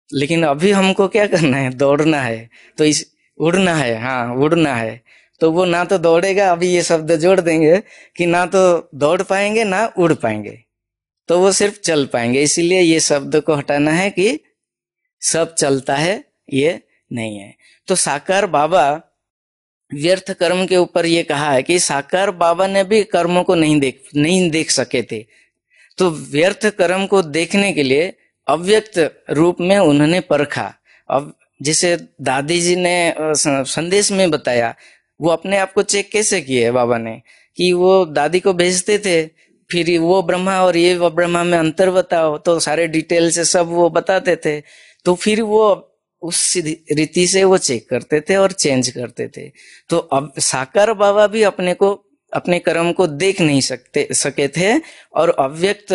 लेकिन अभी हमको क्या करना है? दौड़ना है, तो इस उड़ना है, हाँ उड़ना है। तो वो ना तो दौड़ेगा, अभी ये शब्द जोड़ देंगे कि ना तो दौड़ पाएंगे ना उड़ पाएंगे, तो वो सिर्फ चल पाएंगे। इसीलिए ये शब्द को हटाना है कि सब चलता है, ये नहीं है। तो साकार बाबा व्यर्थ कर्म के ऊपर ये कहा है कि साकार बाबा ने भी कर्मों को नहीं देख सके थे। तो व्यर्थ कर्म को देखने के लिए अव्यक्त रूप में उन्होंने परखा। अब जैसे दादी जी ने संदेश में बताया, वो अपने आप को चेक कैसे किए बाबा ने, कि वो दादी को भेजते थे, फिर वो ब्रह्मा और ये वो ब्रह्मा में अंतर बताओ, तो सारे डिटेल से सब वो बताते थे। तो फिर वो उस रीति से वो चेक करते थे और चेंज करते थे। तो अब साकार बाबा भी अपने कर्म को देख नहीं सके थे और अव्यक्त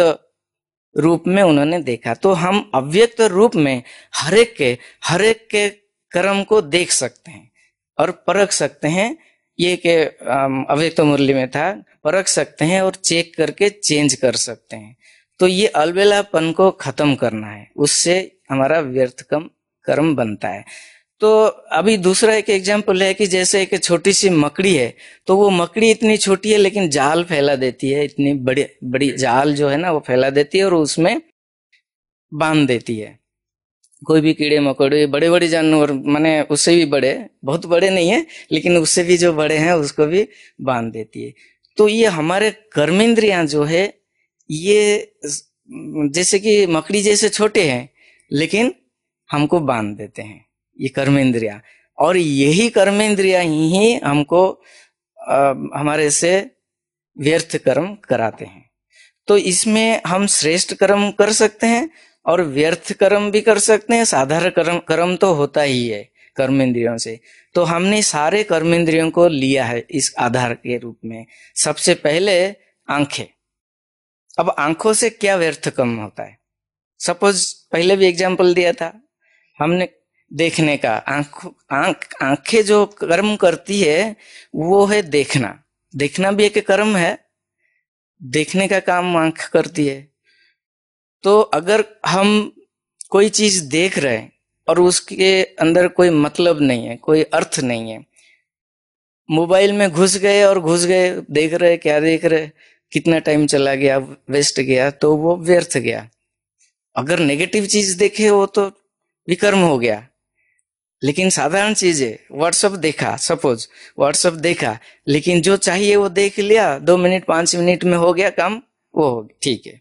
रूप में उन्होंने देखा। तो हम अव्यक्त रूप में हर एक के कर्म को देख सकते हैं और परख सकते हैं। ये के अव्यक्त मुरली में था, परख सकते हैं और चेक करके चेंज कर सकते हैं। तो ये अलबेलापन को खत्म करना है, उससे हमारा व्यर्थ कर्म बनता है। तो अभी दूसरा एक एग्जाम्पल है कि जैसे एक छोटी सी मकड़ी है, तो वो मकड़ी इतनी छोटी है लेकिन जाल फैला देती है, इतनी बड़ी जाल जो है ना वो फैला देती है और उसमें बांध देती है। कोई भी कीड़े मकोड़े बड़े बड़े जानवर, माने उससे भी बड़े, बहुत बड़े नहीं है लेकिन उससे भी जो बड़े हैं उसको भी बांध देती है। तो ये हमारे कर्मेंद्रियां जो है ये जैसे कि मकड़ी जैसे छोटे हैं लेकिन हमको बांध देते हैं, ये कर्मेंद्रिया। और यही कर्मेंद्रिया ही हमको हमारे से व्यर्थ कर्म कराते हैं। तो इसमें हम श्रेष्ठ कर्म कर सकते हैं और व्यर्थ कर्म भी कर सकते हैं। साधारण कर्म तो होता ही है कर्मेंद्रियों से। तो हमने सारे कर्मेंद्रियों को लिया है इस आधार के रूप में। सबसे पहले आंखें। अब आंखों से क्या व्यर्थ कर्म होता है? सपोज पहले भी एग्जाम्पल दिया था हमने देखने का। आंखें जो कर्म करती है वो है देखना। देखना भी एक कर्म है, देखने का काम आंख करती है। तो अगर हम कोई चीज देख रहे हैं और उसके अंदर कोई मतलब नहीं है, कोई अर्थ नहीं है, मोबाइल में घुस गए और घुस गए, देख रहे क्या देख रहे, कितना टाइम चला गया, वेस्ट गया, तो वो व्यर्थ गया। अगर नेगेटिव चीज देखे वो तो विकर्म हो गया। लेकिन साधारण चीज है, व्हाट्सएप देखा, सपोज व्हाट्सएप देखा, लेकिन जो चाहिए वो देख लिया, 2 मिनट 5 मिनट में हो गया काम, वो ठीक है।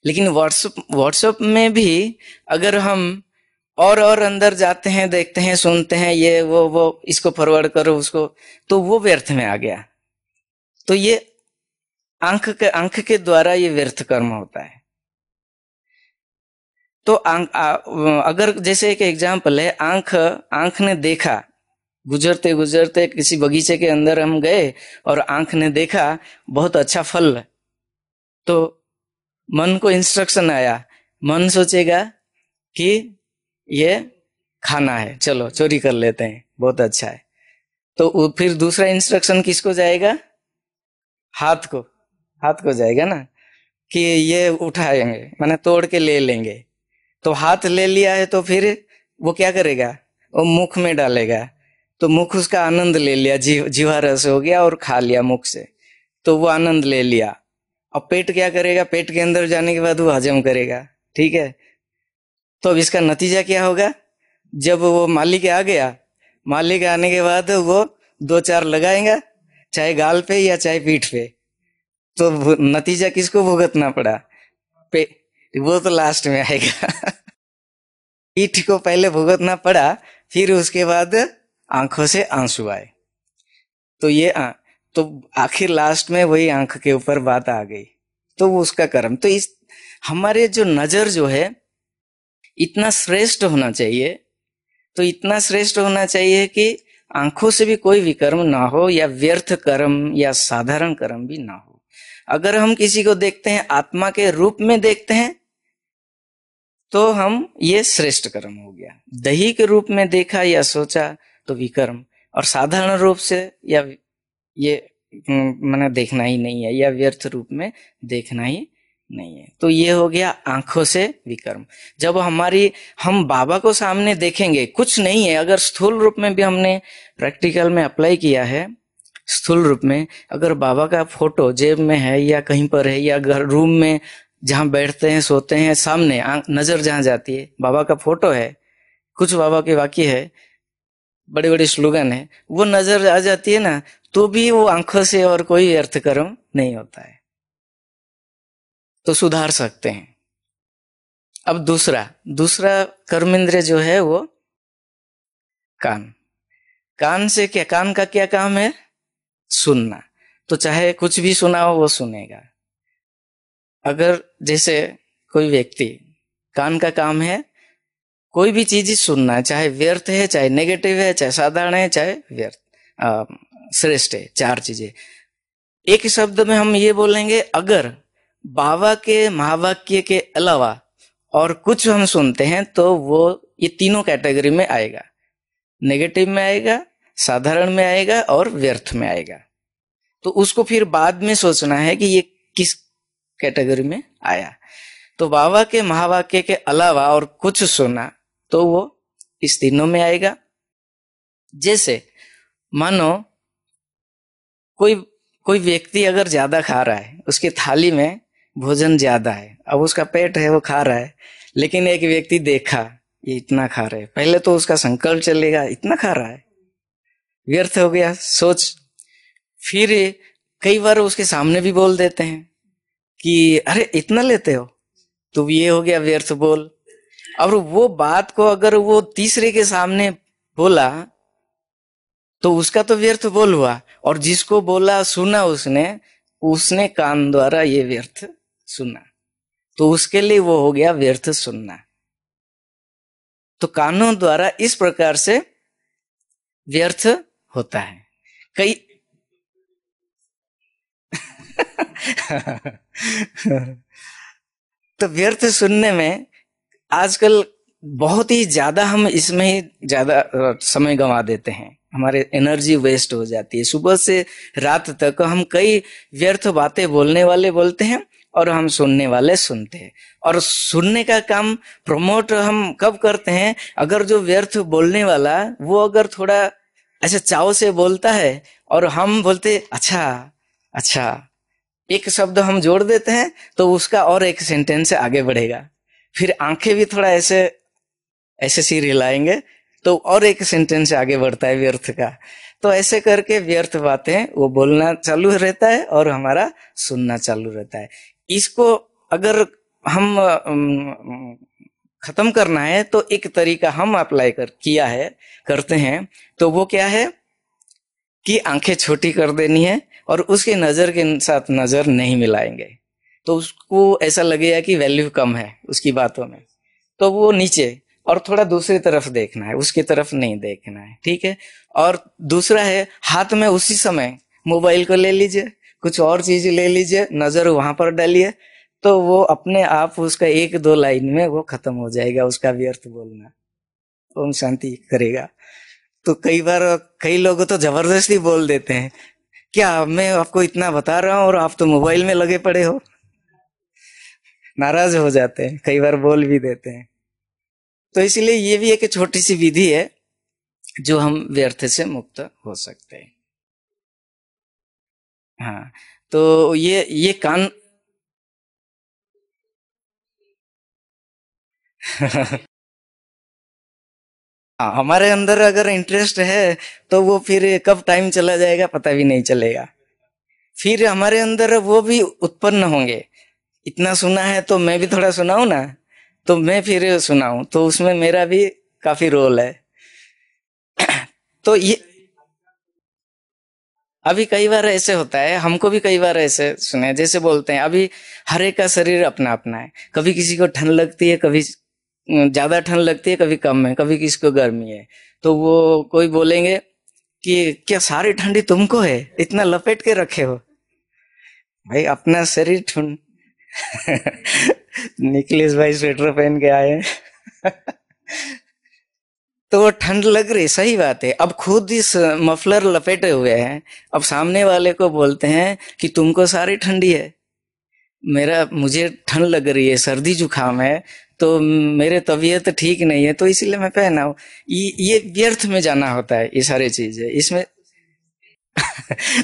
लेकिन व्हाट्सएप में भी अगर हम और अंदर जाते हैं, देखते हैं, सुनते हैं, ये वो इसको फॉरवर्ड करो उसको, तो वो व्यर्थ में आ गया। तो ये आंख के द्वारा ये व्यर्थ कर्म होता है। तो अगर जैसे एक एग्जाम्पल है, आंख ने देखा, गुजरते गुजरते किसी बगीचे के अंदर हम गए और आंख ने देखा बहुत अच्छा फल, तो मन को इंस्ट्रक्शन आया, मन सोचेगा कि ये खाना है, चलो चोरी कर लेते हैं, बहुत अच्छा है। तो फिर दूसरा इंस्ट्रक्शन किसको जाएगा? हाथ को जाएगा ना, कि ये उठाएंगे, माने तोड़ के ले लेंगे। तो हाथ ले लिया है तो फिर वो क्या करेगा? वो मुख में डालेगा, तो मुख उसका आनंद ले लिया, जीवा रस हो गया और खा लिया मुख से, तो वो आनंद ले लिया। अब पेट क्या करेगा? पेट के अंदर जाने के बाद वो हजम करेगा, ठीक है। तो अब इसका नतीजा क्या होगा? जब वो मालिक आ गया, मालिक आने के बाद वो 2-4 लगाएगा, चाहे गाल पे या चाहे पीठ पे, तो नतीजा किसको भुगतना पड़ा? वो तो लास्ट में आएगा। पीठ को पहले भुगतना पड़ा, फिर उसके बाद आंखों से आंसू आए, तो ये तो आखिर लास्ट में वही आंख के ऊपर बात आ गई, तो वो उसका कर्म। तो इस हमारे जो नजर जो है इतना श्रेष्ठ होना चाहिए, तो इतना श्रेष्ठ होना चाहिए कि आंखों से भी कोई विकर्म ना हो, या व्यर्थ कर्म या साधारण कर्म भी ना हो। अगर हम किसी को देखते हैं, आत्मा के रूप में देखते हैं, तो हम ये श्रेष्ठ कर्म हो गया। दही के रूप में देखा या सोचा तो विकर्म, और साधारण रूप से या ये मैंने देखना ही नहीं है, या व्यर्थ रूप में देखना ही नहीं है, तो ये हो गया आंखों से विकर्म। जब हम बाबा को सामने देखेंगे, कुछ नहीं है, अगर स्थूल रूप में भी हमने प्रैक्टिकल में अप्लाई किया है, स्थूल रूप में अगर बाबा का फोटो जेब में है या कहीं पर है, या घर रूम में जहां बैठते हैं सोते हैं, सामने नजर जहां जाती है बाबा का फोटो है, कुछ बाबा के वाक्य है, बड़े बड़े स्लोगन है, वो नजर आ जाती है ना, तो भी वो आंखों से और कोई अर्थ कर्म नहीं होता है, तो सुधार सकते हैं। अब दूसरा कर्मेंद्र जो है वो कान से क्या, कान का क्या काम है? सुनना। तो चाहे कुछ भी सुना हो वो सुनेगा। अगर जैसे कोई व्यक्ति, कान का काम है कोई भी चीज सुनना है, चाहे व्यर्थ है, चाहे नेगेटिव है, चाहे साधारण है, चाहे व्यर्थ श्रेष्ठ है, 4 चीजें। एक शब्द में हम ये बोलेंगे, अगर बाबा के महावाक्य के अलावा और कुछ हम सुनते हैं तो वो ये तीनों कैटेगरी में आएगा, नेगेटिव में आएगा, साधारण में आएगा और व्यर्थ में आएगा। तो उसको फिर बाद में सोचना है कि ये किस कैटेगरी में आया। तो बाबा के महावाक्य के अलावा और कुछ सुना तो वो इस तीनों में आएगा। जैसे मानो कोई व्यक्ति अगर ज्यादा खा रहा है, उसकी थाली में भोजन ज्यादा है, अब उसका पेट है वो खा रहा है, लेकिन एक व्यक्ति देखा ये इतना खा रहा है, पहले तो उसका संकल्प चलेगा इतना खा रहा है, व्यर्थ हो गया सोच। फिर कई बार उसके सामने भी बोल देते हैं कि अरे इतना लेते हो, तो ये हो गया व्यर्थ बोल। और वो बात को अगर वो तीसरे के सामने बोला तो उसका तो व्यर्थ बोल हुआ, और जिसको बोला सुना उसने, उसने कान द्वारा ये व्यर्थ सुना, तो उसके लिए वो हो गया व्यर्थ सुनना। तो कानों द्वारा इस प्रकार से व्यर्थ होता है। कई तो व्यर्थ सुनने में आजकल बहुत ही ज्यादा हम इसमें ही ज्यादा समय गंवा देते हैं, हमारे एनर्जी वेस्ट हो जाती है। सुबह से रात तक हम कई व्यर्थ बातें बोलने वाले बोलते हैं और हम सुनने वाले सुनते हैं। और सुनने का काम प्रमोट हम कब करते हैं, अगर जो व्यर्थ बोलने वाला वो अगर थोड़ा ऐसे चाव से बोलता है और हम बोलते अच्छा अच्छा, एक शब्द हम जोड़ देते हैं तो उसका और एक सेंटेंस आगे बढ़ेगा, फिर आंखें भी थोड़ा ऐसे ऐसे सिर हिलाएंगे तो और एक सेंटेंस आगे बढ़ता है व्यर्थ का। तो ऐसे करके व्यर्थ बातें वो बोलना चालू रहता है और हमारा सुनना चालू रहता है। इसको अगर हम खत्म करना है तो एक तरीका हम अप्लाई किया है, करते हैं, तो वो क्या है कि आंखें छोटी कर देनी है और उसके नजर के साथ नजर नहीं मिलाएंगे, तो उसको ऐसा लगेगा कि वैल्यू कम है उसकी बातों में, तो वो नीचे और थोड़ा दूसरी तरफ देखना है, उसकी तरफ नहीं देखना है, ठीक है। और दूसरा है, हाथ में उसी समय मोबाइल को ले लीजिए, कुछ और चीज ले लीजिए, नजर वहां पर डालिए, तो वो अपने आप उसका एक दो लाइन में वो खत्म हो जाएगा, उसका व्यर्थ बोलना। ओम शांति करेगा। तो कई बार कई लोग तो जबरदस्ती बोल देते हैं, क्या मैं आपको इतना बता रहा हूं और आप तो मोबाइल में लगे पड़े हो, नाराज हो जाते हैं, कई बार बोल भी देते हैं। तो इसलिए ये भी एक छोटी सी विधि है जो हम व्यर्थ से मुक्त हो सकते हैं। हाँ, तो ये कान हाँ, हमारे अंदर अगर इंटरेस्ट है तो वो फिर कब टाइम चला जाएगा पता भी नहीं चलेगा, फिर हमारे अंदर वो भी उत्पन्न होंगे। इतना सुना है तो मैं भी थोड़ा सुनाऊं ना, तो मैं फिर सुनाऊं, तो उसमें मेरा भी काफी रोल है। तो ये अभी कई बार ऐसे होता है, हमको भी कई बार ऐसे सुने, जैसे बोलते हैं अभी हर एक का शरीर अपना अपना है, कभी किसी को ठंड लगती है, कभी ज्यादा ठंड लगती है, कभी कम है, कभी किसी को गर्मी है। तो वो कोई बोलेंगे कि क्या सारी ठंडी तुमको है, इतना लपेट के रखे हो। भाई अपना शरीर ठंड निखिलेश भाई स्वेटर पहन के आए हैं। तो वो ठंड लग रही, सही बात है, अब खुद इस मफलर लपेटे हुए हैं, अब सामने वाले को बोलते हैं कि तुमको सारी ठंडी है, मेरा मुझे ठंड लग रही है, सर्दी जुकाम है, तो मेरे तबीयत ठीक नहीं है, तो इसलिए मैं पहना हूं। ये व्यर्थ में जाना होता है, ये सारी चीजें इसमें।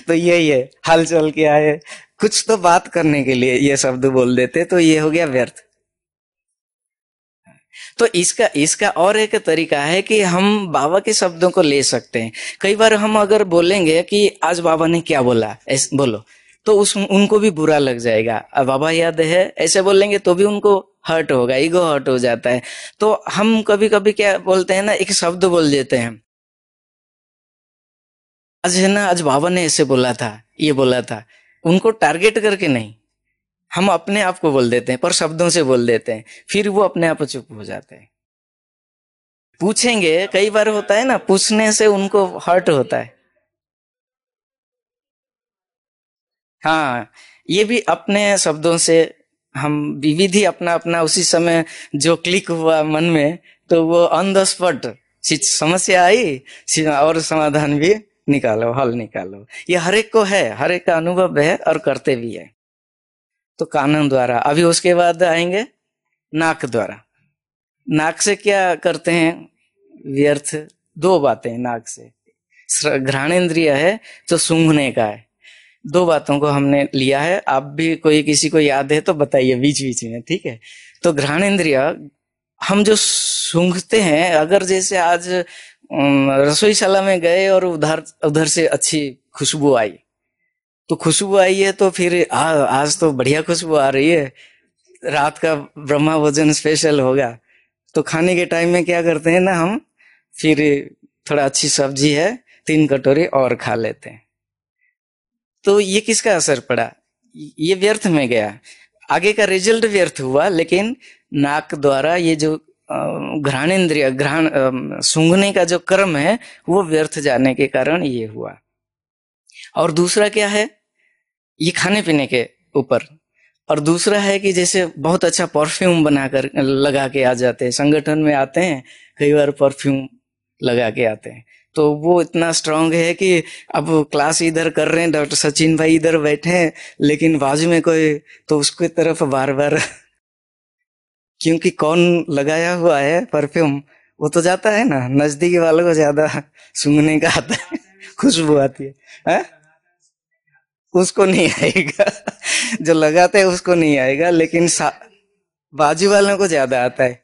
तो यही है, हाल चल के आए, कुछ तो बात करने के लिए ये शब्द बोल देते, तो ये हो गया व्यर्थ। तो इसका इसका और एक तरीका है कि हम बाबा के शब्दों को ले सकते हैं। कई बार हम अगर बोलेंगे कि आज बाबा ने क्या बोला, ऐसे बोलो, तो उस उनको भी बुरा लग जाएगा, अब बाबा याद है ऐसे बोलेंगे तो भी उनको हर्ट होगा, ईगो हर्ट हो जाता है। तो हम कभी कभी क्या बोलते हैं ना, एक शब्द बोल देते हैं, आज है ना, आज बाबा ने ऐसे बोला था, ये बोला था, उनको टारगेट करके नहीं, हम अपने आप को बोल देते हैं, पर शब्दों से बोल देते हैं, फिर वो अपने आप चुप हो जाते हैं। पूछेंगे, कई बार होता है ना, पूछने से उनको हर्ट होता है। हाँ, ये भी अपने शब्दों से हम विविधि अपना अपना उसी समय जो क्लिक हुआ मन में, तो वो ऑन द स्पॉट समस्या आई और समाधान भी निकालो, हल निकालो। ये हर एक को है, हर एक का अनुभव है और करते भी है। तो कानून द्वारा, अभी उसके बाद आएंगे नाक द्वारा। नाक से क्या करते हैं व्यर्थ, दो बातें नाक से। घ्राणेन्द्रिय है जो सूंघने का है, दो बातों को हमने लिया है, आप भी कोई किसी को याद है तो बताइए बीच बीच में, ठीक है। तो घ्राणेन्द्रिय, हम जो सूंघते हैं, अगर जैसे आज रसोईशाला में गए और उधर उधर से अच्छी खुशबू आई, तो खुशबू आई है तो फिर आज तो बढ़िया खुशबू आ रही है, रात का ब्रह्मा भोजन स्पेशल होगा। तो खाने के टाइम में क्या करते हैं ना हम, फिर थोड़ा अच्छी सब्जी है 3 कटोरी और खा लेते हैं। तो ये किसका असर पड़ा, ये व्यर्थ में गया, आगे का रिजल्ट व्यर्थ हुआ, लेकिन नाक द्वारा ये जो घ्राणेन्द्रिय घ्राण सूंघने का जो कर्म है वो व्यर्थ जाने के कारण ये हुआ। और दूसरा क्या है, ये खाने पीने के ऊपर। और दूसरा है कि जैसे बहुत अच्छा परफ्यूम बनाकर लगा के आ जाते हैं, संगठन में आते हैं कई बार परफ्यूम लगा के आते हैं, तो वो इतना स्ट्रांग है कि अब क्लास इधर कर रहे हैं, डॉक्टर सचिन भाई इधर बैठे हैं, लेकिन बाजू में कोई तो उसके तरफ बार बार क्योंकि कौन लगाया हुआ है परफ्यूम, वो तो जाता है ना, नजदीकी वालों को ज्यादा सूंघने का आता है, खुशबू आती है? उसको नहीं आएगा जो लगाते हैं उसको नहीं आएगा, लेकिन बाजू वालों को ज्यादा आता है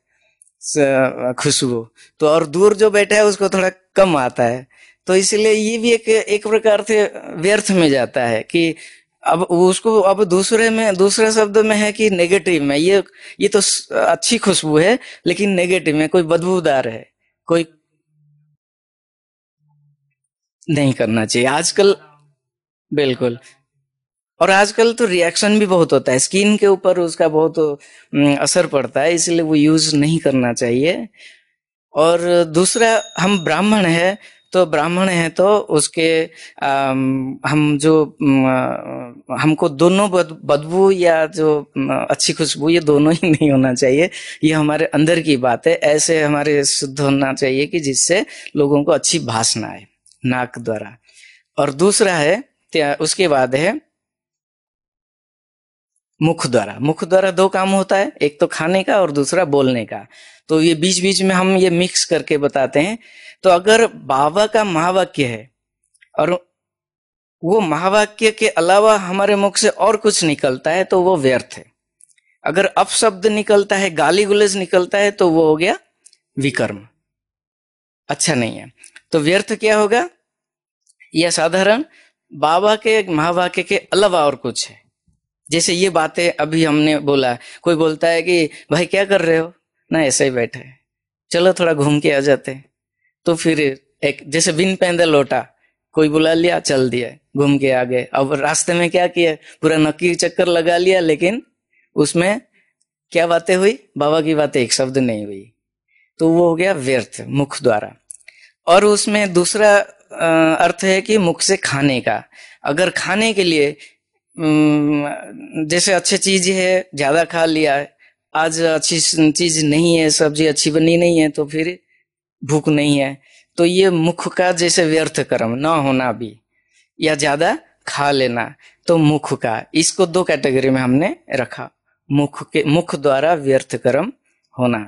खुशबू, तो और दूर जो बैठा है उसको थोड़ा कम आता है। तो इसलिए ये भी एक प्रकार से व्यर्थ में जाता है कि अब उसको अब दूसरे शब्द में है कि नेगेटिव में, ये तो अच्छी खुशबू है लेकिन नेगेटिव में, कोई बदबूदार है, कोई नहीं करना चाहिए आजकल। बिल्कुल। और आजकल तो रिएक्शन भी बहुत होता है, स्किन के ऊपर उसका बहुत असर पड़ता है, इसलिए वो यूज नहीं करना चाहिए। और दूसरा, हम ब्राह्मण है तो उसके हम जो हमको दोनों बदबू या जो अच्छी खुशबू, ये दोनों ही नहीं होना चाहिए, ये हमारे अंदर की बात है। ऐसे हमारे शुद्ध होना चाहिए कि जिससे लोगों को अच्छी भाषण आए नाक द्वारा। और दूसरा है, उसके बाद है मुख द्वारा 2 काम होता है, एक तो खाने का और दूसरा बोलने का। तो ये बीच बीच में हम ये मिक्स करके बताते हैं। तो अगर बाबा का महावाक्य है और वो महावाक्य के अलावा हमारे मुख से और कुछ निकलता है तो वो व्यर्थ है। अगर अपशब्द निकलता है, गाली गुलेज निकलता है, तो वो हो गया विकर्म, अच्छा नहीं है। तो व्यर्थ क्या होगा, यह साधारण बाबा के महावाक्य के अलावा और कुछ है। जैसे ये बातें अभी हमने बोला, कोई बोलता है कि भाई क्या कर रहे हो, ना ऐसे ही बैठे, चलो थोड़ा घूम के आ जाते हैं। तो फिर एक जैसे बिन पैंदे लौटा, कोई बुला लिया, चल दिया, घूम के आ गए। अब रास्ते में क्या किया, पूरा नक्की चक्कर लगा लिया, लेकिन उसमें क्या बातें हुई, बाबा की बातें एक शब्द नहीं हुई, तो वो हो गया व्यर्थ मुख द्वारा। और उसमें दूसरा अर्थ है कि मुख से खाने का। अगर खाने के लिए जैसे अच्छी चीज है, ज्यादा खा लिया, आज अच्छी चीज नहीं है, सब्जी अच्छी बनी नहीं है, तो फिर भूख नहीं है, तो ये मुख का जैसे व्यर्थ कर्म ना होना भी, या ज्यादा खा लेना, तो मुख का, इसको 2 कैटेगरी में हमने रखा, मुख द्वारा व्यर्थ कर्म होना।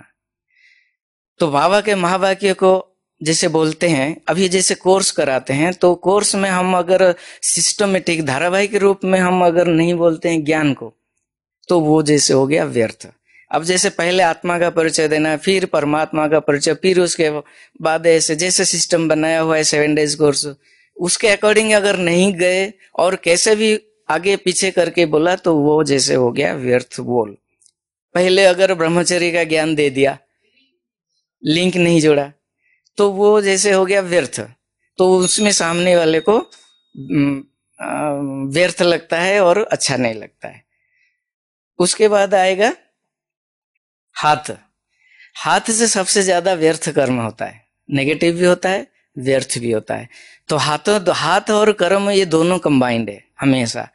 तो बाबा के महावाक्य को जैसे बोलते हैं, अभी जैसे कोर्स कराते हैं, तो कोर्स में हम अगर सिस्टमेटिक धारावाहिक रूप में हम अगर नहीं बोलते हैं ज्ञान को, तो वो जैसे हो गया व्यर्थ। अब जैसे पहले आत्मा का परिचय देना, फिर परमात्मा का परिचय, फिर उसके बाद ऐसे जैसे सिस्टम बनाया हुआ है 7 डेज कोर्स, उसके अकॉर्डिंग अगर नहीं गए और कैसे भी आगे पीछे करके बोला, तो वो जैसे हो गया व्यर्थ बोल। पहले अगर ब्रह्मचर्य का ज्ञान दे दिया, लिंक नहीं जोड़ा, तो वो जैसे हो गया व्यर्थ, तो उसमें सामने वाले को व्यर्थ लगता है और अच्छा नहीं लगता है। उसके बाद आएगा हाथ से सबसे ज्यादा व्यर्थ कर्म होता है, नेगेटिव भी होता है, व्यर्थ भी होता है। तो हाथ और कर्म ये दोनों कंबाइंड है, हमेशा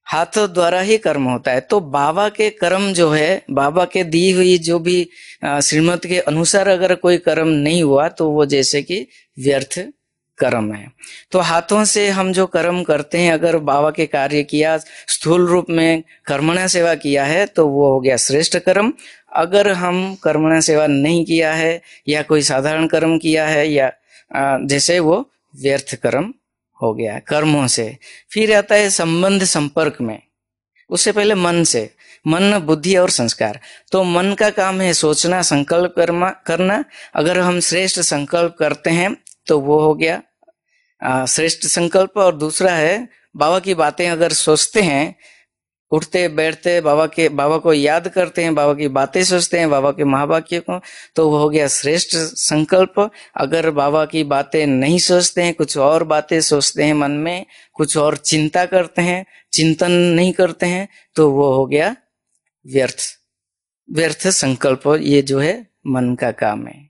हाथ द्वारा ही कर्म होता है। तो बाबा के कर्म जो है, बाबा के दी हुई जो भी श्रीमत के अनुसार अगर कोई कर्म नहीं हुआ, तो वो जैसे कि व्यर्थ कर्म है। तो हाथों से हम जो कर्म करते हैं, अगर बाबा के कार्य किया, स्थूल रूप में कर्मणा सेवा किया है, तो वो हो गया श्रेष्ठ कर्म। अगर हम कर्मणा सेवा नहीं किया है या कोई साधारण कर्म किया है, या जैसे वो व्यर्थ कर्म हो गया कर्मों से। फिर आता है संबंध संपर्क में, उससे पहले मन से, मन बुद्धि और संस्कार। तो मन का काम है सोचना, संकल्प करना। अगर हम श्रेष्ठ संकल्प करते हैं तो वो हो गया श्रेष्ठ संकल्प। और दूसरा है बाबा की बातें अगर सोचते हैं, उठते बैठते बाबा को याद करते हैं, बाबा की बातें सोचते हैं, बाबा के महावाक्य को, तो वो हो गया श्रेष्ठ संकल्प। अगर बाबा की बातें नहीं सोचते हैं, कुछ और बातें सोचते हैं मन में, कुछ और चिंता करते हैं, चिंतन नहीं करते हैं, तो वो हो गया व्यर्थ संकल्प। ये जो है मन का काम है।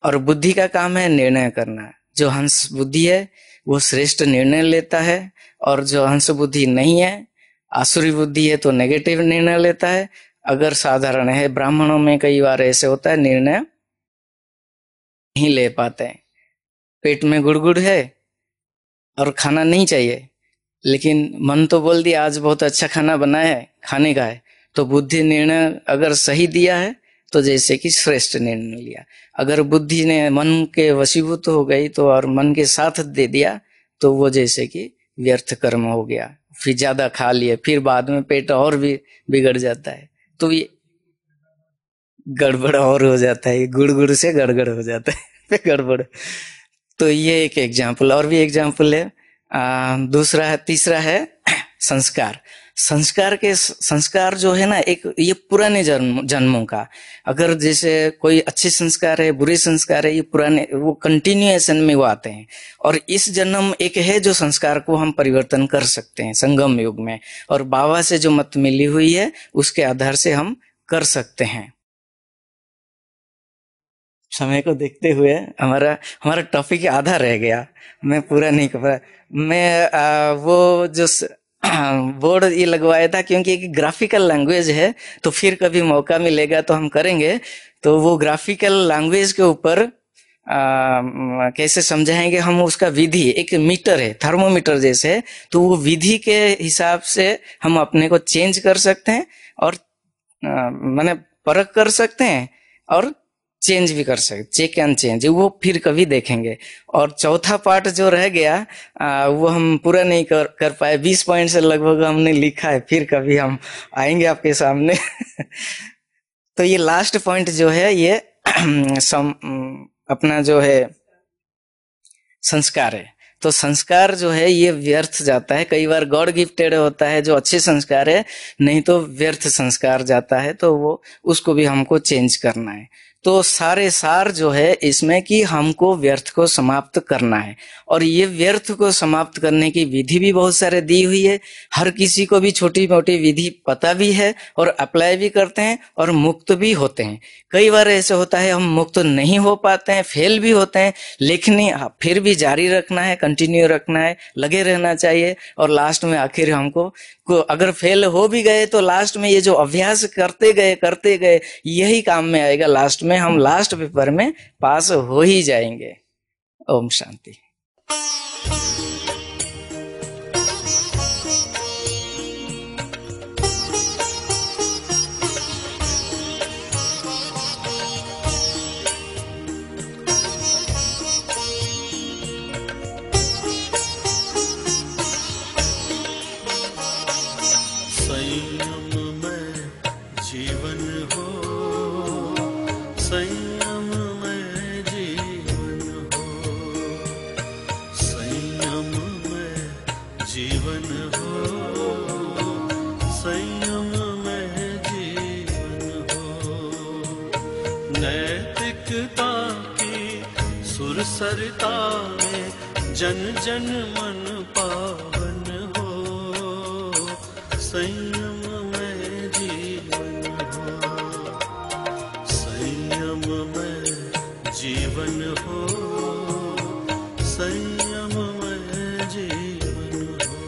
और बुद्धि का काम है निर्णय करना। जो हंस बुद्धि है वो श्रेष्ठ निर्णय लेता है, और जो हंस बुद्धि नहीं है, आसुरी बुद्धि है, तो नेगेटिव निर्णय लेता है। अगर साधारण है, ब्राह्मणों में कई बार ऐसे होता है निर्णय नहीं ले पाते हैं। पेट में गुड़गुड़ है और खाना नहीं चाहिए, लेकिन मन तो बोल दिया आज बहुत अच्छा खाना बना है, खाने का है, तो बुद्धि निर्णय अगर सही दिया है तो जैसे कि श्रेष्ठ निर्णय लिया। अगर बुद्धि ने मन के वशीभूत हो गई तो और मन के साथ दे दिया तो वो जैसे कि व्यर्थ कर्म हो गया। फिर ज्यादा खा लिए, फिर बाद में पेट और भी बिगड़ जाता है, तो ये गड़बड़ और हो जाता है, गुड़ से गड़गड़ हो जाता है गड़बड़। तो ये एक एग्जाम्पल। और भी एग्जाम्पल है। दूसरा है, तीसरा है संस्कार। संस्कार जो है ना, एक ये पुराने जन्मों का, अगर जैसे कोई अच्छे संस्कार है, बुरे संस्कार है, ये पुराने वो कंटिन्यूएशन में वो आते हैं। और इस जन्म एक है जो संस्कार को हम परिवर्तन कर सकते हैं संगम युग में, और बाबा से जो मत मिली हुई है उसके आधार से हम कर सकते हैं। समय को देखते हुए हमारा टॉपिक आधा रह गया, मैं पूरा नहीं कर पाया। मैं वो जो बोर्ड ये लगवाया था, क्योंकि एक ग्राफिकल लैंग्वेज है, तो फिर कभी मौका मिलेगा तो हम करेंगे। तो वो ग्राफिकल लैंग्वेज के ऊपर कैसे समझाएंगे हम, उसका विधि एक मीटर है, थर्मोमीटर जैसे, तो वो विधि के हिसाब से हम अपने को चेंज कर सकते हैं, और माने परख कर सकते हैं, और चेंज भी कर सकते, चेक एंड चेंज, वो फिर कभी देखेंगे। और चौथा पार्ट जो रह गया वो हम पूरा नहीं कर पाए। 20 पॉइंट से लगभग हमने लिखा है, फिर कभी हम आएंगे आपके सामने तो ये लास्ट पॉइंट जो है ये अपना जो है संस्कार है। तो संस्कार जो है ये व्यर्थ जाता है, कई बार गॉड गिफ्टेड होता है जो अच्छे संस्कार है, नहीं तो व्यर्थ संस्कार जाता है, तो वो उसको भी हमको चेंज करना है। तो सारे सार जो है इसमें कि हमको व्यर्थ को समाप्त करना है, और ये व्यर्थ को समाप्त करने की विधि भी बहुत सारे दी हुई है। हर किसी को भी छोटी मोटी विधि पता भी है और अप्लाई भी करते हैं, और मुक्त भी होते हैं। कई बार ऐसे होता है हम मुक्त नहीं हो पाते हैं, फेल भी होते हैं, लेकिन फिर भी जारी रखना है, कंटिन्यू रखना है, लगे रहना चाहिए। और लास्ट में आखिर हमको अगर फेल हो भी गए तो लास्ट में ये जो अभ्यास करते गए यही काम में आएगा। लास्ट में हम लास्ट पेपर में पास हो ही जाएंगे। ओम शांति। सरता में जन जन मन पावन हो, संयम में जीवन हो, संयम में जीवन हो, संयम में जीवन हो।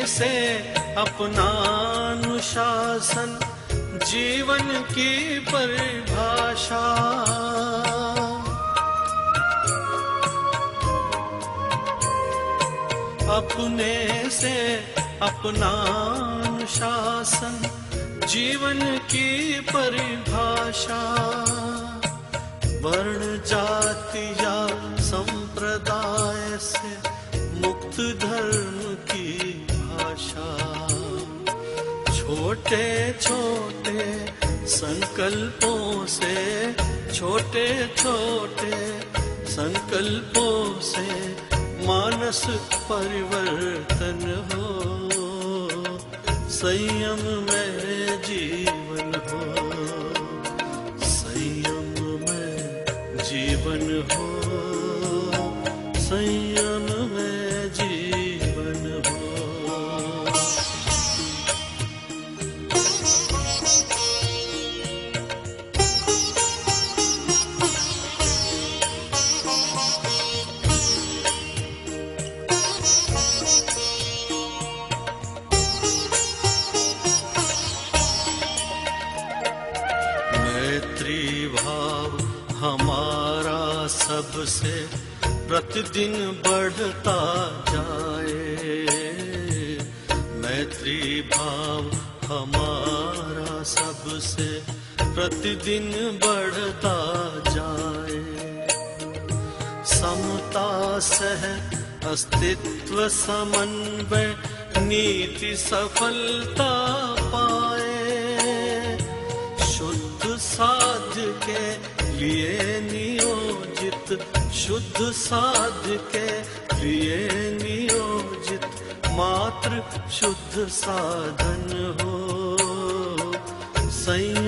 से अपना अनुशासन जीवन की परिभाषा, अपने से अपना अनुशासन जीवन की परिभाषा, वर्ण जाति या संप्रदाय से मुक्त धर्म की भाषा, छोटे छोटे संकल्पों से, छोटे छोटे संकल्पों से मानस परिवर्तन हो, संयम में जीवन हो, संयम में जीवन हो, संयम में जीवन हो। मैत्री भाव हमारा सबसे प्रतिदिन बढ़ता जाए, मैत्री भाव हमारा सबसे प्रतिदिन बढ़ता जाए, समता सह अस्तित्व समन्वय नीति सफलता पाए, शुद्ध साध्य के लिए नियोजित, शुद्ध साध्य के लिए नियोजित मात्र शुद्ध साधन हो, संयम